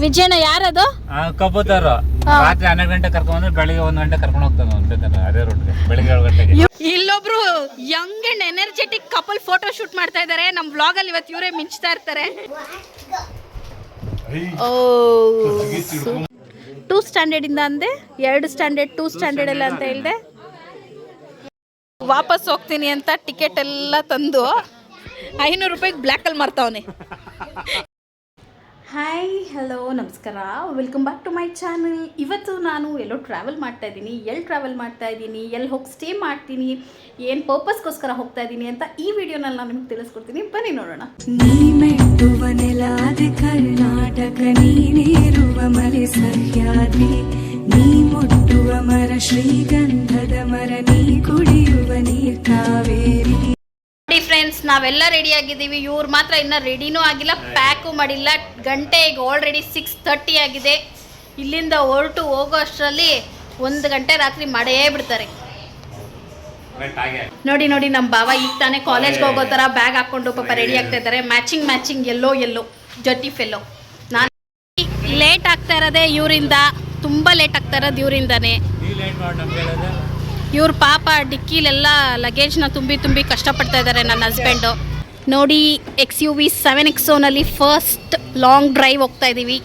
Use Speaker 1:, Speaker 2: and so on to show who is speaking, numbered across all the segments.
Speaker 1: ವಿಜಯನ ಯಾರದು?
Speaker 2: ಕಬೂತರ. ರಾತ್ರಿ 12 ಗಂಟೆ ಕರ್ಕೊಂಡ್ಬಂದ್ರೆ ಬೆಳಿಗ್ಗೆ 1 ಗಂಟೆ ಕರ್ಕೊಂಡು ಹೋಗ್ತಾನೆ ಅದೇ ರೂಟ್ಗೆ. ಬೆಳಿಗ್ಗೆ 7 ಗಂಟೆಗೆ.
Speaker 1: ಇಲ್ಲೊಬ್ರು Young and energetic couple photo shoot ಮಾಡ್ತಾ ಇದ್ದಾರೆ. ನಮ್ಮ ವ್ಲಾಗ್ ಅಲ್ಲಿ ಇವತ್ತು ಇವರೇ ಮಿಂಚ್ತಾ ಇರ್ತಾರೆ. 2 ಸ್ಟ್ಯಾಂಡರ್ಡ್ ಇಂದ ಅಂದೆ, 2 ಸ್ಟ್ಯಾಂಡರ್ಡ್ 2 ಸ್ಟ್ಯಾಂಡರ್ಡ್ ಎಲ್ಲ ಅಂತ ಹೇಳ್ದೆ. ವಾಪಸ್ ಹೋಗ್ತೀನಿ ಅಂತ ಟಿಕೆಟ್ ಎಲ್ಲ ತಂದು 500 ರೂಪಾಯಿಗೆ ಬ್ಲ್ಯಾಕಲ್ಲಿ ಮಾರ್ತಾವನೆ. ಹಾಯ್, ಹಲೋ, ನಮಸ್ಕಾರ, welcome back to my channel. ಇವತ್ತು ನಾನು ಎಲ್ಲೋ ಟ್ರಾವೆಲ್ ಮಾಡ್ತಾ ಇದ್ದೀನಿ. ಎಲ್ಲಿ ಟ್ರಾವೆಲ್ ಮಾಡ್ತಾ ಇದ್ದೀನಿ, ಎಲ್ಲಿ ಹೋಗಿ ಸ್ಟೇ ಮಾಡ್ತೀನಿ, ಏನು ಪರ್ಪಸ್ಗೋಸ್ಕರ ಹೋಗ್ತಾ ಇದ್ದೀನಿ ಅಂತ ಈ ವಿಡಿಯೋನಲ್ಲಿ ನಾನು ನಿಮ್ಗೆ ತಿಳಿಸ್ಕೊಡ್ತೀನಿ. ಬನ್ನಿ ನೋಡೋಣ.
Speaker 3: ನೀ ಮೆಟ್ಟುವ ನೆಲಾದೆ ಕರ್ನಾಟಕ, ನೀನೇರುವ ಮಲೆ ಸಹ್ಯಾದ್ರಿ, ನೀ ಮುಟ್ಟುವ ಮರ ಶ್ರೀಗಂಧದ ಮರ, ನೀ ಕುಡಿಯುವ ನೀರ್ ಕಾವೇರಿ.
Speaker 1: ಫ್ರೆಂಡ್ಸ್, ನಾವೆಲ್ಲ ರೆಡಿ ಆಗಿದ್ದೀವಿ. ಇವ್ರು ಮಾತ್ರ ಇನ್ನೂ ರೆಡಿನೂ ಆಗಿಲ್ಲ, ಪ್ಯಾಕು ಮಾಡಿಲ್ಲ. ಗಂಟೆ ಈಗ ಆಲ್ರೆಡಿ 6:30 ಆಗಿದೆ. ಇಲ್ಲಿಂದ ಹೊರಟು ಹೋಗೋ ಅಷ್ಟರಲ್ಲಿ 1 ಗಂಟೆ ರಾತ್ರಿ ಮಾಡೇ ಬಿಡ್ತಾರೆ. ನೋಡಿ ನೋಡಿ, ನಮ್ಮ ಬಾವ ಈಗ ತಾನೇ ಕಾಲೇಜ್ಗೆ ಹೋಗೋ ಥರ ಬ್ಯಾಗ್ ಹಾಕ್ಕೊಂಡು ಪಾಪ ರೆಡಿ ಆಗ್ತಾ ಇದ್ದಾರೆ. ಮ್ಯಾಚಿಂಗ್ ಎಲ್ಲೋ ಜಟ್ಟಿ ಫೆಲ್ಲೋ. ನಾನು ಲೇಟ್ ಆಗ್ತಾ ಇರೋದೇ ಇವರಿಂದ, ತುಂಬ ಲೇಟ್ ಆಗ್ತಾ ಇರೋದು ಇವರಿಂದಾನೇ. ಇವ್ರ ಪಾಪ ಡಿಕ್ಕಿಲೆಲ್ಲ ಲಗೇಜ್ನ ತುಂಬಿ ಕಷ್ಟಪಡ್ತಾ ಇದ್ದಾರೆ ನನ್ನ ಹಸ್ಬೆಂಡು. ನೋಡಿ, XUV 7XO first long drive ಹೋಗ್ತಾ ಇದ್ದೀವಿ.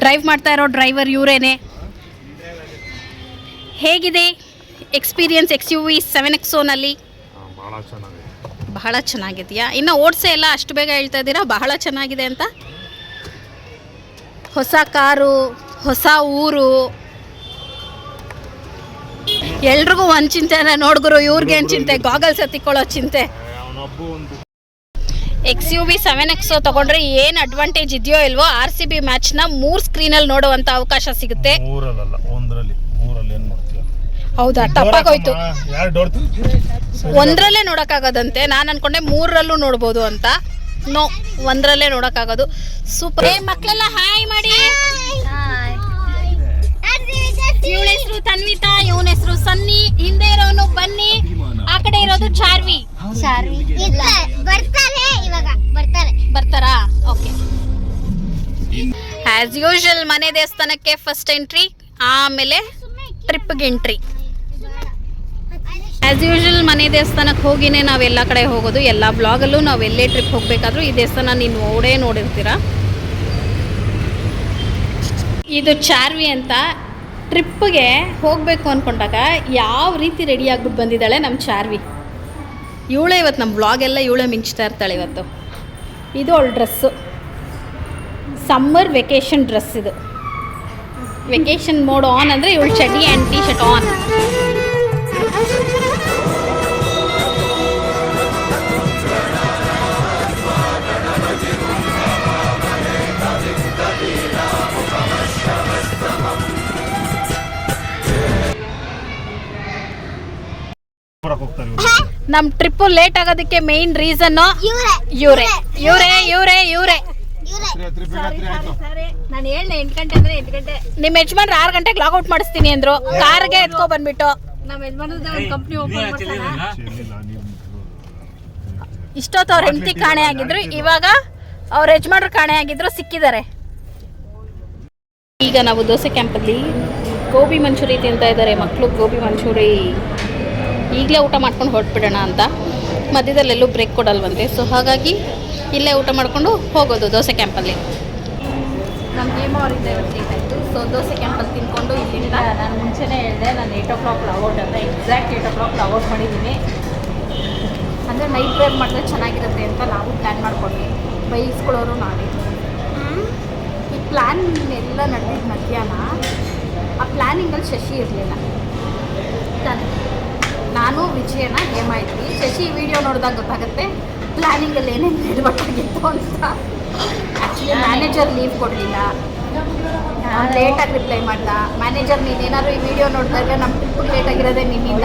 Speaker 1: ಡ್ರೈವ್ ಮಾಡ್ತಾ ಇರೋ ಡ್ರೈವರ್ ಇವರೇನೆ. ಹೇಗಿದೆ ಎಕ್ಸ್ಪೀರಿಯನ್ಸ್ XUV 7XO? ಬಹಳ ಚೆನ್ನಾಗಿದೆಯಾ? ಇನ್ನು ಓಡಿಸೇ ಎಲ್ಲ ಅಷ್ಟು ಬೇಗ ಹೇಳ್ತಾ ಇದ್ದೀರಾ ಬಹಳ ಚೆನ್ನಾಗಿದೆ ಅಂತ. ಹೊಸ ಕಾರು, ಹೊಸ ಊರು, ಎಲ್ರಿಗೂ ಒಂದು ಚಿಂತೆ ನೋಡ್ಗುರು. ಇವ್ರಿಗೆ ಏನು ಚಿಂತೆ? ಗಾಗಲ್ಸ್ ಎತ್ತಿಕೊಳ್ಳೋ ಚಿಂತೆ. XUV 7XO ತಗೊಂಡ್ರೆ ಏನು ಅಡ್ವಾಂಟೇಜ್ ಇದೆಯೋ ಇಲ್ವೋ, RCB ಮ್ಯಾಚ್ನ 3 ಸ್ಕ್ರೀನಲ್ಲಿ ನೋಡುವಂಥ ಅವಕಾಶ ಸಿಗುತ್ತೆ. ಹೌದಾ? ತಪ್ಪಾಗೋಯ್ತು. ಒಂದರಲ್ಲೇ ನೋಡೋಕ್ಕಾಗೋದಂತೆ. ನಾನು ಅನ್ಕೊಂಡೆ 3ರಲ್ಲೂ ನೋಡ್ಬೋದು ಅಂತ. ನೋ, 1ರಲ್ಲೇ ನೋಡೋಕ್ಕಾಗೋದು. ಸೂಪರ್. ಮಕ್ಕಳೆಲ್ಲ ಹಾಯ್ ಮಾಡಿ. ಇವಳ ಹೆಸರು ತನ್ವಿತಾ, ಇವನ ಹೆಸರು ಸನ್ನಿ. ಹಿಂದೆ ಇರೋನು ಬನ್ನಿ, ಆ ಕಡೆ ಇರೋದು ಚಾರ್ವಿ. ಬರ್ತಾರಾ? ಓಕೆ. ಆಸ್ ಯೂಶುವಲ್ ಮನೆ ದೇವಸ್ಥಾನಕ್ಕೆ ಫಸ್ಟ್ ಎಂಟ್ರಿ, ಆಮೇಲೆ ಟ್ರಿಪ್ಗೆ ಎಂಟ್ರಿ. ಆಸ್ ಯೂಶುವಲ್ ಮನೆ ದೇವಸ್ಥಾನಕ್ಕೆ ಹೋಗಿನೇ ನಾವು ಎಲ್ಲ ಕಡೆ ಹೋಗೋದು. ಎಲ್ಲ ಬ್ಲಾಗಲ್ಲೂ ನಾವು ಎಲ್ಲೇ ಟ್ರಿಪ್ ಹೋಗಬೇಕಾದ್ರೂ ಈ ದೇವಸ್ಥಾನ ನೀವು ನೋಡಿರ್ತೀರ. ಇದು ಚಾರ್ವಿ ಅಂತ. ಟ್ರಿಪ್ಪಿಗೆ ಹೋಗಬೇಕು ಅಂದ್ಕೊಂಡಾಗ ಯಾವ ರೀತಿ ರೆಡಿ ಆಗ್ಬಿಟ್ಟು ಬಂದಿದ್ದಾಳೆ ನಮ್ಮ ಚಾರ್ವಿ. ಇವಳೇ ಇವತ್ತು ನಮ್ಮ ವ್ಲಾಗೆಲ್ಲ ಇವಳೇ ಮಿಂಚ್ತಾ ಇರ್ತಾಳೆ ಇವತ್ತು. ಇದು ಅವಳ ಡ್ರೆಸ್ಸು, ಸಮ್ಮರ್ ವೆಕೇಷನ್ ಡ್ರೆಸ್. ಇದು ವೆಕೇಷನ್ ಮೋಡ್ ಆನ್ ಅಂದರೆ ಇವಳು ಚಡ್ಡಿ ಆ್ಯಂಡ್ ಟೀ ಶರ್ಟ್ ಆನ್. ನಮ್ಮ ಟ್ರಿಪ್ಪು ಲೇಟ್ ಆಗೋದಕ್ಕೆ ಮೇನ್ ರೀಸನ್ ಇವರೇ. ನಾನು ಹೇಳಿದೆ 8 ಗಂಟೆ ಅಂದರೆ 8 ಗಂಟೆ. ನಿಮ್ಮ ಯಜಮಾನ್ರು 6 ಗಂಟೆಗೆ ಲಾಗೌಟ್ ಮಾಡಿಸ್ತೀನಿ ಅಂದರು. ಕಾರ್ಗೆ ಎತ್ಕೊ ಬಂದ್ಬಿಟ್ಟು ನಮ್ಮ ಯಜಮಾನ್ರದ್ದು ಕಂಪ್ನಿ ಓಪನ್ ಮಾಡ್ತಾರ. ಇಷ್ಟೊತ್ತು ಅವ್ರ ಹೆಂಡತಿ ಕಾಣೆ ಆಗಿದ್ರು, ಇವಾಗ ಅವ್ರ ಯಜಮಾನ್ರು ಕಾಣೆ ಆಗಿದ್ರು, ಸಿಕ್ಕಿದ್ದಾರೆ. ಈಗ ನಾವು ದೋಸೆ ಕ್ಯಾಂಪಲ್ಲಿ ಗೋಬಿ ಮಂಚೂರಿ ತಿಂತಾ ಇದ್ದಾರೆ ಮಕ್ಕಳು. ಗೋಬಿ ಮಂಚೂರಿ ಈಗಲೇ ಊಟ ಮಾಡ್ಕೊಂಡು ಹೊರಟ್ಬಿಡೋಣ ಅಂತ. ಮಧ್ಯದಲ್ಲೆಲ್ಲೂ ಬ್ರೇಕ್ ಕೊಡಲ್ವಂತೆ. ಸೊ ಹಾಗಾಗಿ ಇಲ್ಲೇ ಊಟ ಮಾಡಿಕೊಂಡು ಹೋಗೋದು ದೋಸೆ ಕ್ಯಾಂಪಲ್ಲಿ. ನಮ್ಮ ಅವರಿಂದ ಇವತ್ತು ಲೇಟ್ ಆಯಿತು. ಸೊ ದೋಸೆ ಕ್ಯಾಂಪಲ್ಲಿ ತಿನ್ಕೊಂಡು ಇಲ್ಲಿಂದ ನಾನು ಮುಂಚೆನೇ ಹೇಳಿದೆ, ನಾನು 8 o'clock ಲಾಗೌಟ್ ಅಂತ. ಎಕ್ಸಾಕ್ಟ್ 8 o'clock ಲಾಗೌಟ್ ಮಾಡಿದ್ದೀನಿ. ಅಂದರೆ ನೈಟ್ ಡ್ರೈವ್ ಮಾಡಿದ್ರೆ ಚೆನ್ನಾಗಿರುತ್ತೆ ಅಂತ ನಾವು ಪ್ಲ್ಯಾನ್ ಮಾಡ್ಕೊಂಡ್ವಿ. ಬೈಸ್ಕೊಳ್ಳೋರು ನಾವೇ. ಈ ಪ್ಲ್ಯಾನ್ ಎಲ್ಲ ನಡೆದಿದ್ದು ಮಧ್ಯಾಹ್ನ. ಆ ಪ್ಲ್ಯಾನಿಂಗಲ್ಲಿ ಶಶಿ ಇರಲಿಲ್ಲ. ನಾನು ವಿಜಯನ ಹೇಮ ಇದ್ವಿ. ಶಶಿ ವಿಡಿಯೋ ನೋಡಿದಾಗ ಗೊತ್ತಾಗುತ್ತೆ ಪ್ಲ್ಯಾನಿಂಗಲ್ಲಿ ಏನೇನು ಹೇಳ್ಬೇಕಾಗಿತ್ತು ಅಂತ. ಆ್ಯಕ್ಚುಲಿ ಮ್ಯಾನೇಜರ್ ಲೀವ್ ಕೊಡಲಿಲ್ಲ, ಲೇಟಾಗಿ ರಿಪ್ಲೈ ಮಾಡ್ದ. ಮ್ಯಾನೇಜರ್ ನೀನೇನಾದ್ರು ಈ ವಿಡಿಯೋ ನೋಡ್ತಾ ಇದ್ರೆ ನಮ್ಮ ಟ್ರಿಪ್ಪಿಗೆ ಲೇಟಾಗಿರೋದೇ ನಿನ್ನಿಂದ.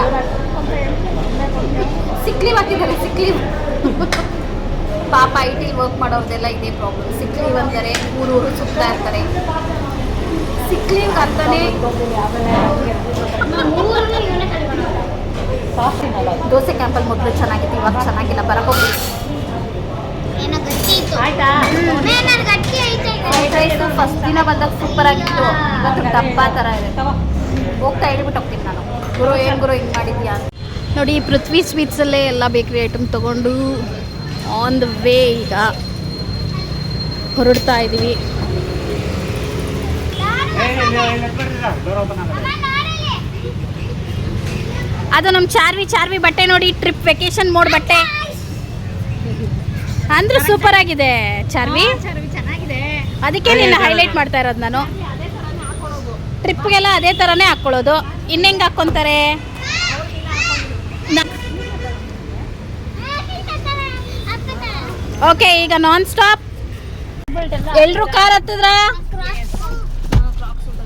Speaker 1: ಸಿಕ್ ಲೀವ್ ಹಾಕಿದ್ದಾರೆ, ಸಿಕ್ ಲೀವ್. ಪಾಪ IT ವರ್ಕ್ ಮಾಡೋರ್ದೆಲ್ಲ ಇದೇ ಪ್ರಾಬ್ಲಮ್. ಸಿಕ್ ಲೀವ್ ಅಂತಾರೆ, ಊರು ಸುತ್ತಾ ಇರ್ತಾರೆ. ಸಿಕ್ ಲೀವ್ಗೆ ಅರ್ಥನೇ ದೋಸೆ ಕ್ಯಾಂಪಲ್ಲಿ ಮೊದಲು ಚೆನ್ನಾಗಿತ್ತು, ಇವಾಗ ಚೆನ್ನಾಗಿಲ್ಲ. ಬರಕೋಗಿ ಆಯ್ತಾ? ರೈಸು ಫಸ್ಟ್ ದಿನ ಬಂದಾಗ ಸೂಪರ್ ಆಗಿತ್ತು. ಇವತ್ತು ಡಬ್ಬ ಥರ ಇದೆ. ಹೋಗ್ತಾ ಹೇಳ್ಬಿಟ್ಟು ಹೋಗ್ತೀನಿ ನಾನು. ಗುರು ಏನು ಗುರು ಹಿಂಗೆ ಮಾಡಿದ್ಯಾ ಅಂತ. ನೋಡಿ ಪೃಥ್ವಿ ಸ್ವೀಟ್ಸಲ್ಲೇ ಎಲ್ಲ ಬೇಕ್ರಿ ಐಟಮ್ ತೊಗೊಂಡು ಆನ್ ದ ವೇ ಈಗ ಹೊರಡ್ತಾ ಇದ್ದೀವಿ. ಅದು ನಮ್ಮ ಚಾರ್ವಿ ಬಟ್ಟೆ ನೋಡಿ, ಟ್ರಿಪ್ ವೆಕೇಶನ್ ಮೋಡ್ ಬಟ್ಟೆ ಅಂದ್ರೆ ಸೂಪರ್ ಆಗಿದೆ ಚಾರ್ವಿ, ಚೆನ್ನಾಗಿದೆ. ಅದಕ್ಕೆ ನಿನ್ನ ಹೈಲೈಟ್ ಮಾಡ್ತಾ ಇರೋದು ನಾನು. ಟ್ರಿಪ್ಗೆಲ್ಲ ಅದೇ ಥರನೇ ಹಾಕ್ಕೊಳ್ಳೋದು. ಇನ್ನೆಂಗೆ ಹಾಕ್ಕೊಂತಾರೆ? ಓಕೆ, ಈಗ ನಾನ್ ಸ್ಟಾಪ್. ಎಲ್ಲರೂ ಕಾರ್ ಹತ್ತಿದ್ರ?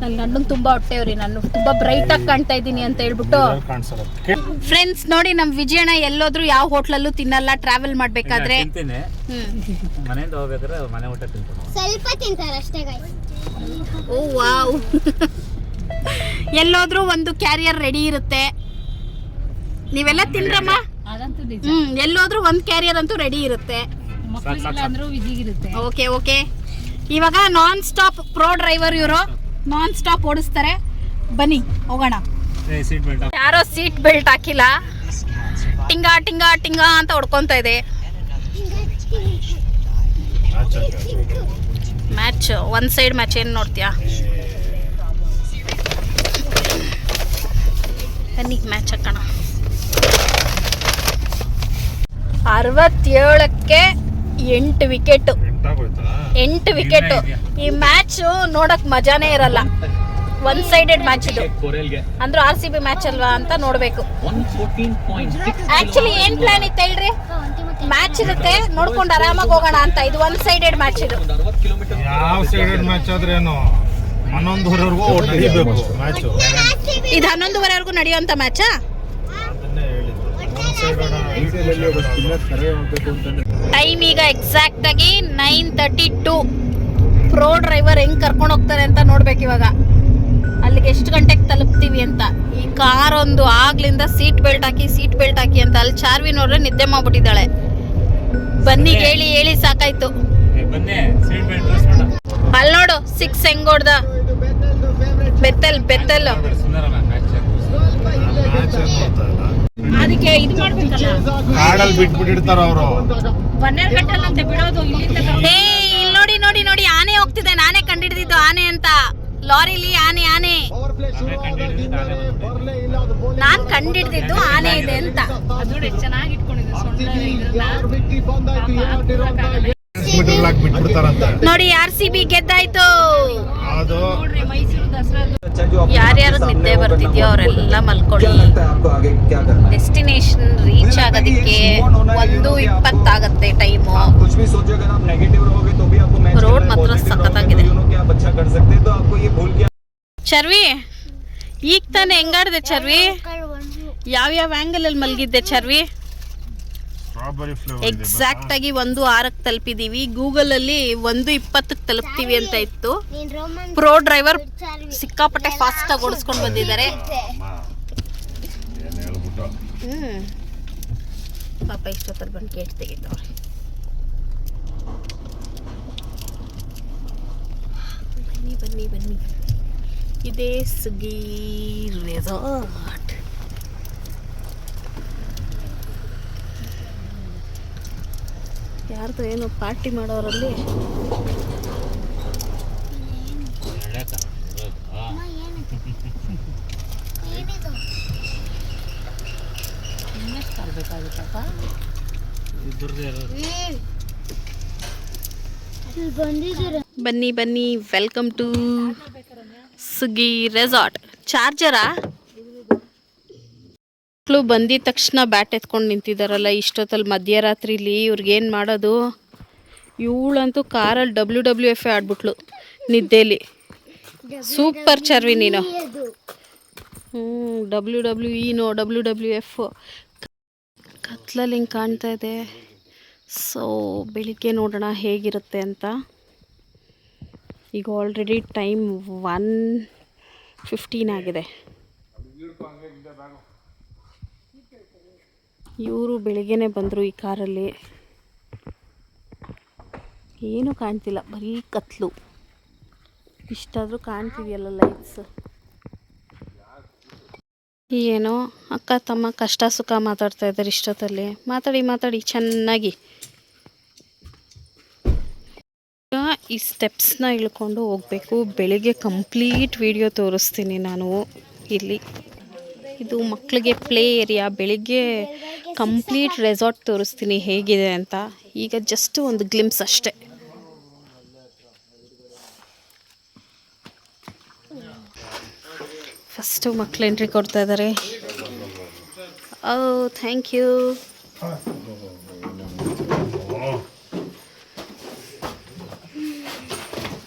Speaker 1: ನನ್ನ ಗಂಡಂಗೆ ತುಂಬ ಹೊಟ್ಟೆವ್ರಿ, ನಾನು ತುಂಬ ಬ್ರೈಟಾಗಿ ಕಾಣ್ತಾ ಇದ್ದೀನಿ ಅಂತ ಹೇಳ್ಬಿಟ್ಟು. ಫ್ರೆಂಡ್ಸ್ ನೋಡಿ, ನಮ್ಮ ವಿಜಯಣ್ಣ ಎಲ್ಲೋದ್ರು ಯಾವ ಹೋಟ್ಲಲ್ಲೂ ತಿನ್ನಲ್ಲ ಟ್ರಾವೆಲ್ ಮಾಡಬೇಕಾದ್ರೆ.
Speaker 2: ಮನೆಯಿಂದ ಹೋಗ್ಬೇಕಾದ್ರೆ ಮನೆ ಊಟ ತಿಂತೀನಿ,
Speaker 4: ಸ್ವಲ್ಪ ತಿಂತಾರೆ ಅಷ್ಟೇ.
Speaker 1: ಓ ವಾವ್. ಎಲ್ಲೋದ್ರೂ ಒಂದು ಕ್ಯಾರಿಯರ್ ರೆಡಿ ಇರುತ್ತೆ. ನೀವೆಲ್ಲ ತಿನ್ರಮ್ಮ. ಎಲ್ಲೋದ್ರೂ ಒಂದು ಕ್ಯಾರಿಯರ್ ಅಂತೂ ರೆಡಿ ಇರುತ್ತೆ. ಓಕೆ ಓಕೆ, ಇವಾಗ ನಾನ್ ಸ್ಟಾಪ್ ಪ್ರೋ ಡ್ರೈವರ್ ಇವರು, ನಾನ್ ಸ್ಟಾಪ್ ಓಡಿಸ್ತಾರೆ. ಬನ್ನಿ ಹೋಗೋಣ. ಯಾರೋ ಸೀಟ್ ಬೆಲ್ಟ್ ಹಾಕಿಲ್ಲ, ಟಿಂಗಾ ಟಿಂಗಾ ಟಿಂಗಾ ಅಂತ ಹೊಡ್ಕೊಂತ ಇದೆ. Match one side match. ಏನು ನೋಡ್ತೀಯಾ? ಬನ್ನಿ ಮ್ಯಾಚ್ ಹಾಕೋಣ. 67ಕ್ಕೆ 8 ವಿಕೆಟ್. 8 ವಿಕೆಟ್. ಈ ಮ್ಯಾಚ್ ನೋಡಕ್ ಮಜಾನೇ ಇರಲ್ಲ. ಒನ್ ಸೈಡೆಡ್ ಮ್ಯಾಚ್ ಇದು. ಅಂದ್ರೆ RCB ಮ್ಯಾಚ್ ಅಲ್ವಾ ಅಂತ ನೋಡ್ಬೇಕು. ಆಕ್ಚುಲಿ ಏನ್ ಪ್ಲಾನ್ ಇತ್ತು ಹೇಳ್ರಿ? ಮ್ಯಾಚ್ ಇರುತ್ತೆ, ನೋಡ್ಕೊಂಡು ಆರಾಮಾಗಿ ಹೋಗೋಣ ಅಂತ. ಇದು ಒನ್ ಸೈಡೆಡ್ ಮ್ಯಾಚ್. ಇದು
Speaker 5: ಯಾವ ಸೈಡೆಡ್ ಮ್ಯಾಚ್ ಆದ್ರೆ ಏನು 11:30ವರೆಗೂ ನಡೀಬೇಕು ಮ್ಯಾಚ್.
Speaker 1: ಇದು 11:30ವರೆಗೂ ನಡೆಯುವಂತ ಮ್ಯಾಚಾ? ಟೈಮ್ ಈಗ ಎಕ್ಸಾಕ್ಟ್ ಆಗಿ 9:32. ಪ್ರೋ ಡ್ರೈವರ್ ಹೆಂಗ್ ಕರ್ಕೊಂಡು ಹೋಗ್ತಾರೆ ಅಂತ ನೋಡ್ಬೇಕು ಇವಾಗ. ಅಲ್ಲಿಗೆ ಎಷ್ಟು ಗಂಟೆಗೆ ತಲುಪ್ತೀವಿ ಅಂತ. ಈ ಕಾರ್ ಒಂದು ಆಗ್ಲಿಂದ ಸೀಟ್ ಬೆಲ್ಟ್ ಹಾಕಿ ಅಂತ. ಅಲ್ಲಿ ಚಾರ್ವಿ ನೋಡ್ರೆ ನಿದ್ದೆ ಮಾಡ್ಬಿಟ್ಟಿದ್ದಾಳೆ. ಬನ್ನಿ ಹೇಳಿ ಹೇಳಿ ಸಾಕಾಯ್ತು. ಅಲ್ಲಿ ನೋಡು 6 ಹೆಂಗ್ ಹೊಡ್ದ. ಬೆತ್ತಲ್ ಅದಕ್ಕೆ ಇದು ಮಾಡ್ಬೇಕಲ್ಲ,
Speaker 5: ಕಾಡಲ್ಲಿ ಬಿಟ್ಬಿಟ್ಟಿರ್ತಾರ ಅವರು.
Speaker 1: ಬನ್ನೇರ್ಘಟ್ಟಲ್ಲಂತೆ ಬಿಡೋದು. ಇಲ್ಲಿ ನೋಡಿ ಆನೆ ಹೋಗ್ತಿದೆ. ನಾನೇ ಕಂಡಿಡ್ದಿದ್ದು ಆನೆ ಅಂತ. ಲಾರಿಲಿ ಆನೆ ನಾನ್ ಕಂಡಿಡ್ದಿದ್ದು ಆನೆ ಇದೆ ಅಂತ. ಚೆನ್ನಾಗಿ ನೋಡಿ RCB ಗೆದ್ದಾಯ್ತು. ಯಾರ್ಯಾರು ನಿದ್ದೆ ಬರ್ತಿದ್ಯೋ ಅವರೆಲ್ಲ ಮಲ್ಕೊಳ್ಳಿ. ಡೆಸ್ಟಿನೇಷನ್ ರೀಚ್ ಆಗೋದಕ್ಕೆ 1:20 ಆಗತ್ತೆ ಟೈಮು. ರೋಡ್ ಮಾತ್ರ ಸಖತ್ತಾಗಿದೆ. ಚರ್ವಿ, ಈಗ ತಾನೇ ಹೆಂಗಾಡ್ದೆ ಚರ್ವಿ? ಯಾವ್ಯಾವ ಆಂಗಲ್ ಅಲ್ಲಿ ಮಲಗಿದ್ದೆ ಚರ್ವಿ? ಎಕ್ಸಾಕ್ಟ್ ಆಗಿ 1:06ಕ್ಕೆ ತಲುಪಿದೀವಿ. ಗೂಗಲ್ ಅಲ್ಲಿ 1:20ಕ್ಕೆ ತಲುಪ್ತೀವಿ ಅಂತ ಇತ್ತು. ಪ್ರೋ ಡ್ರೈವರ್ ಸಿಕ್ಕಾಪಟ್ಟೆ ಫಾಸ್ಟ್ ಆಗಿ ಓಡಿಸ್ಕೊಂಡು ಬಂದಿದ್ದಾರೆ. ಪಾಪ ಇಷ್ಟೊತ್ತಲ್ಲಿ ಬಂದು ಗೇಟ್ ತೆಗಿತವ್ರೆ. ಬನ್ನಿ ಇದೇ ಸುಗಿ ರೆಸಾರ್ಟ್. ಯಾರ್ದು ಏನೋ ಪಾರ್ಟಿ ಮಾಡೋರಲ್ಲಿ. ಬನ್ನಿ ವೆಲ್ಕಮ್ ಟು ಸುಗಿ ರೆಸಾರ್ಟ್. ಚಾರ್ಜರಾ? ಮಕ್ಕಳು ಬಂದಿದ ತಕ್ಷಣ ಬ್ಯಾಟ್ ಎತ್ಕೊಂಡು ನಿಂತಿದ್ದಾರಲ್ಲ ಇಷ್ಟೊತ್ತಲ್ಲಿ ಮಧ್ಯರಾತ್ರಿಲಿ. ಇವ್ರಿಗೇನು ಮಾಡೋದು? ಇವಳಂತೂ ಕಾರಲ್ಲಿ WWF ಆಡ್ಬಿಟ್ಲು ನಿದ್ದೆಲಿ. ಸೂಪರ್ ಚರ್ವಿ ನೀನು. WWF ಕತ್ಲಲ್ಲಿ ಹಿಂಗೆ ಕಾಣ್ತಾ ಇದೆ. ಸೊ ಬೆಳಿಗ್ಗೆ ನೋಡೋಣ ಹೇಗಿರುತ್ತೆ ಅಂತ. ಈಗ ಆಲ್ರೆಡಿ ಟೈಮ್ 1:15 ಆಗಿದೆ. ಇವರು ಬೆಳಿಗ್ಗೆನೆ ಬಂದರು ಈ ಕಾರಲ್ಲಿ. ಏನೂ ಕಾಣ್ತಿಲ್ಲ, ಬರೀ ಕತ್ಲು. ಇಷ್ಟಾದರೂ ಕಾಣ್ತಿದೆಯಲ್ಲ ಲೈಟ್ಸ್. ಏನೋ ಅಕ್ಕ ತಮ್ಮ ಕಷ್ಟ ಸುಖ ಮಾತಾಡ್ತಾ ಇದ್ದಾರೆ ಇಷ್ಟೊತ್ತಲ್ಲಿ. ಮಾತಾಡಿ ಚೆನ್ನಾಗಿ. ಈಗ ಈ ಸ್ಟೆಪ್ಸ್ನ ಇಳ್ಕೊಂಡು ಹೋಗಬೇಕು. ಬೆಳಿಗ್ಗೆ ಕಂಪ್ಲೀಟ್ ವಿಡಿಯೋ ತೋರಿಸ್ತೀನಿ ನಾನು ಇಲ್ಲಿ. ಇದು ಮಕ್ಕಳಿಗೆ ಪ್ಲೇ ಏರಿಯಾ. ಬೆಳಿಗ್ಗೆ ಕಂಪ್ಲೀಟ್ ರೆಸಾರ್ಟ್ ತೋರಿಸ್ತೀನಿ ಹೇಗಿದೆ ಅಂತ. ಈಗ ಜಸ್ಟ್ ಒಂದು ಗ್ಲಿಮ್ಸ್ ಅಷ್ಟೇ. ಫಸ್ಟು ಮಕ್ಳು ಎಂಟ್ರಿ ಕೊಡ್ತಾ ಇದ್ದಾರೆ. ಓ ಥ್ಯಾಂಕ್ ಯು.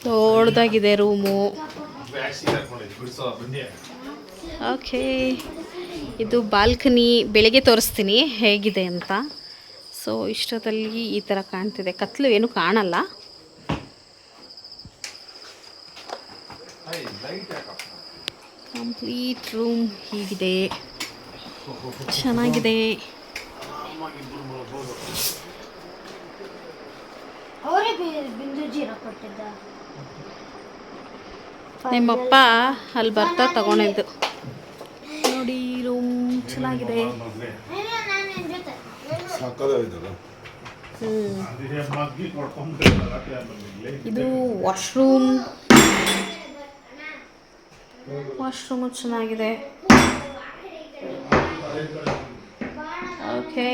Speaker 1: ದೊಡ್ಡದಾಗಿದೆ ರೂಮು. ಓಕೆ, ಇದು ಬಾಲ್ಕನಿ. ಬೆಳಗ್ಗೆ ತೋರಿಸ್ತೀನಿ ಹೇಗಿದೆ ಅಂತ. ಸೊ ಇಷ್ಟೊತ್ತಲ್ಲಿ ಈ ಥರ ಕಾಣ್ತಿದೆ. ಕತ್ಲು ಏನು ಕಾಣಲ್ಲ. ಕಂಪ್ಲೀಟ್ ರೂಮ್ ಹೀಗಿದೆ, ಚೆನ್ನಾಗಿದೆ. ನಿಮ್ಮಪ್ಪ ಅಲ್ಲಿ ಬರ್ತಾ ತಗೊಂಡಿದ್ದು ನೋಡಿ. ರೂಮ್ ಚೆನ್ನಾಗಿದೆ. ಇದು ವಾಶ್ರೂಮ್ ಚೆನ್ನಾಗಿದೆ. ಓಕೆ,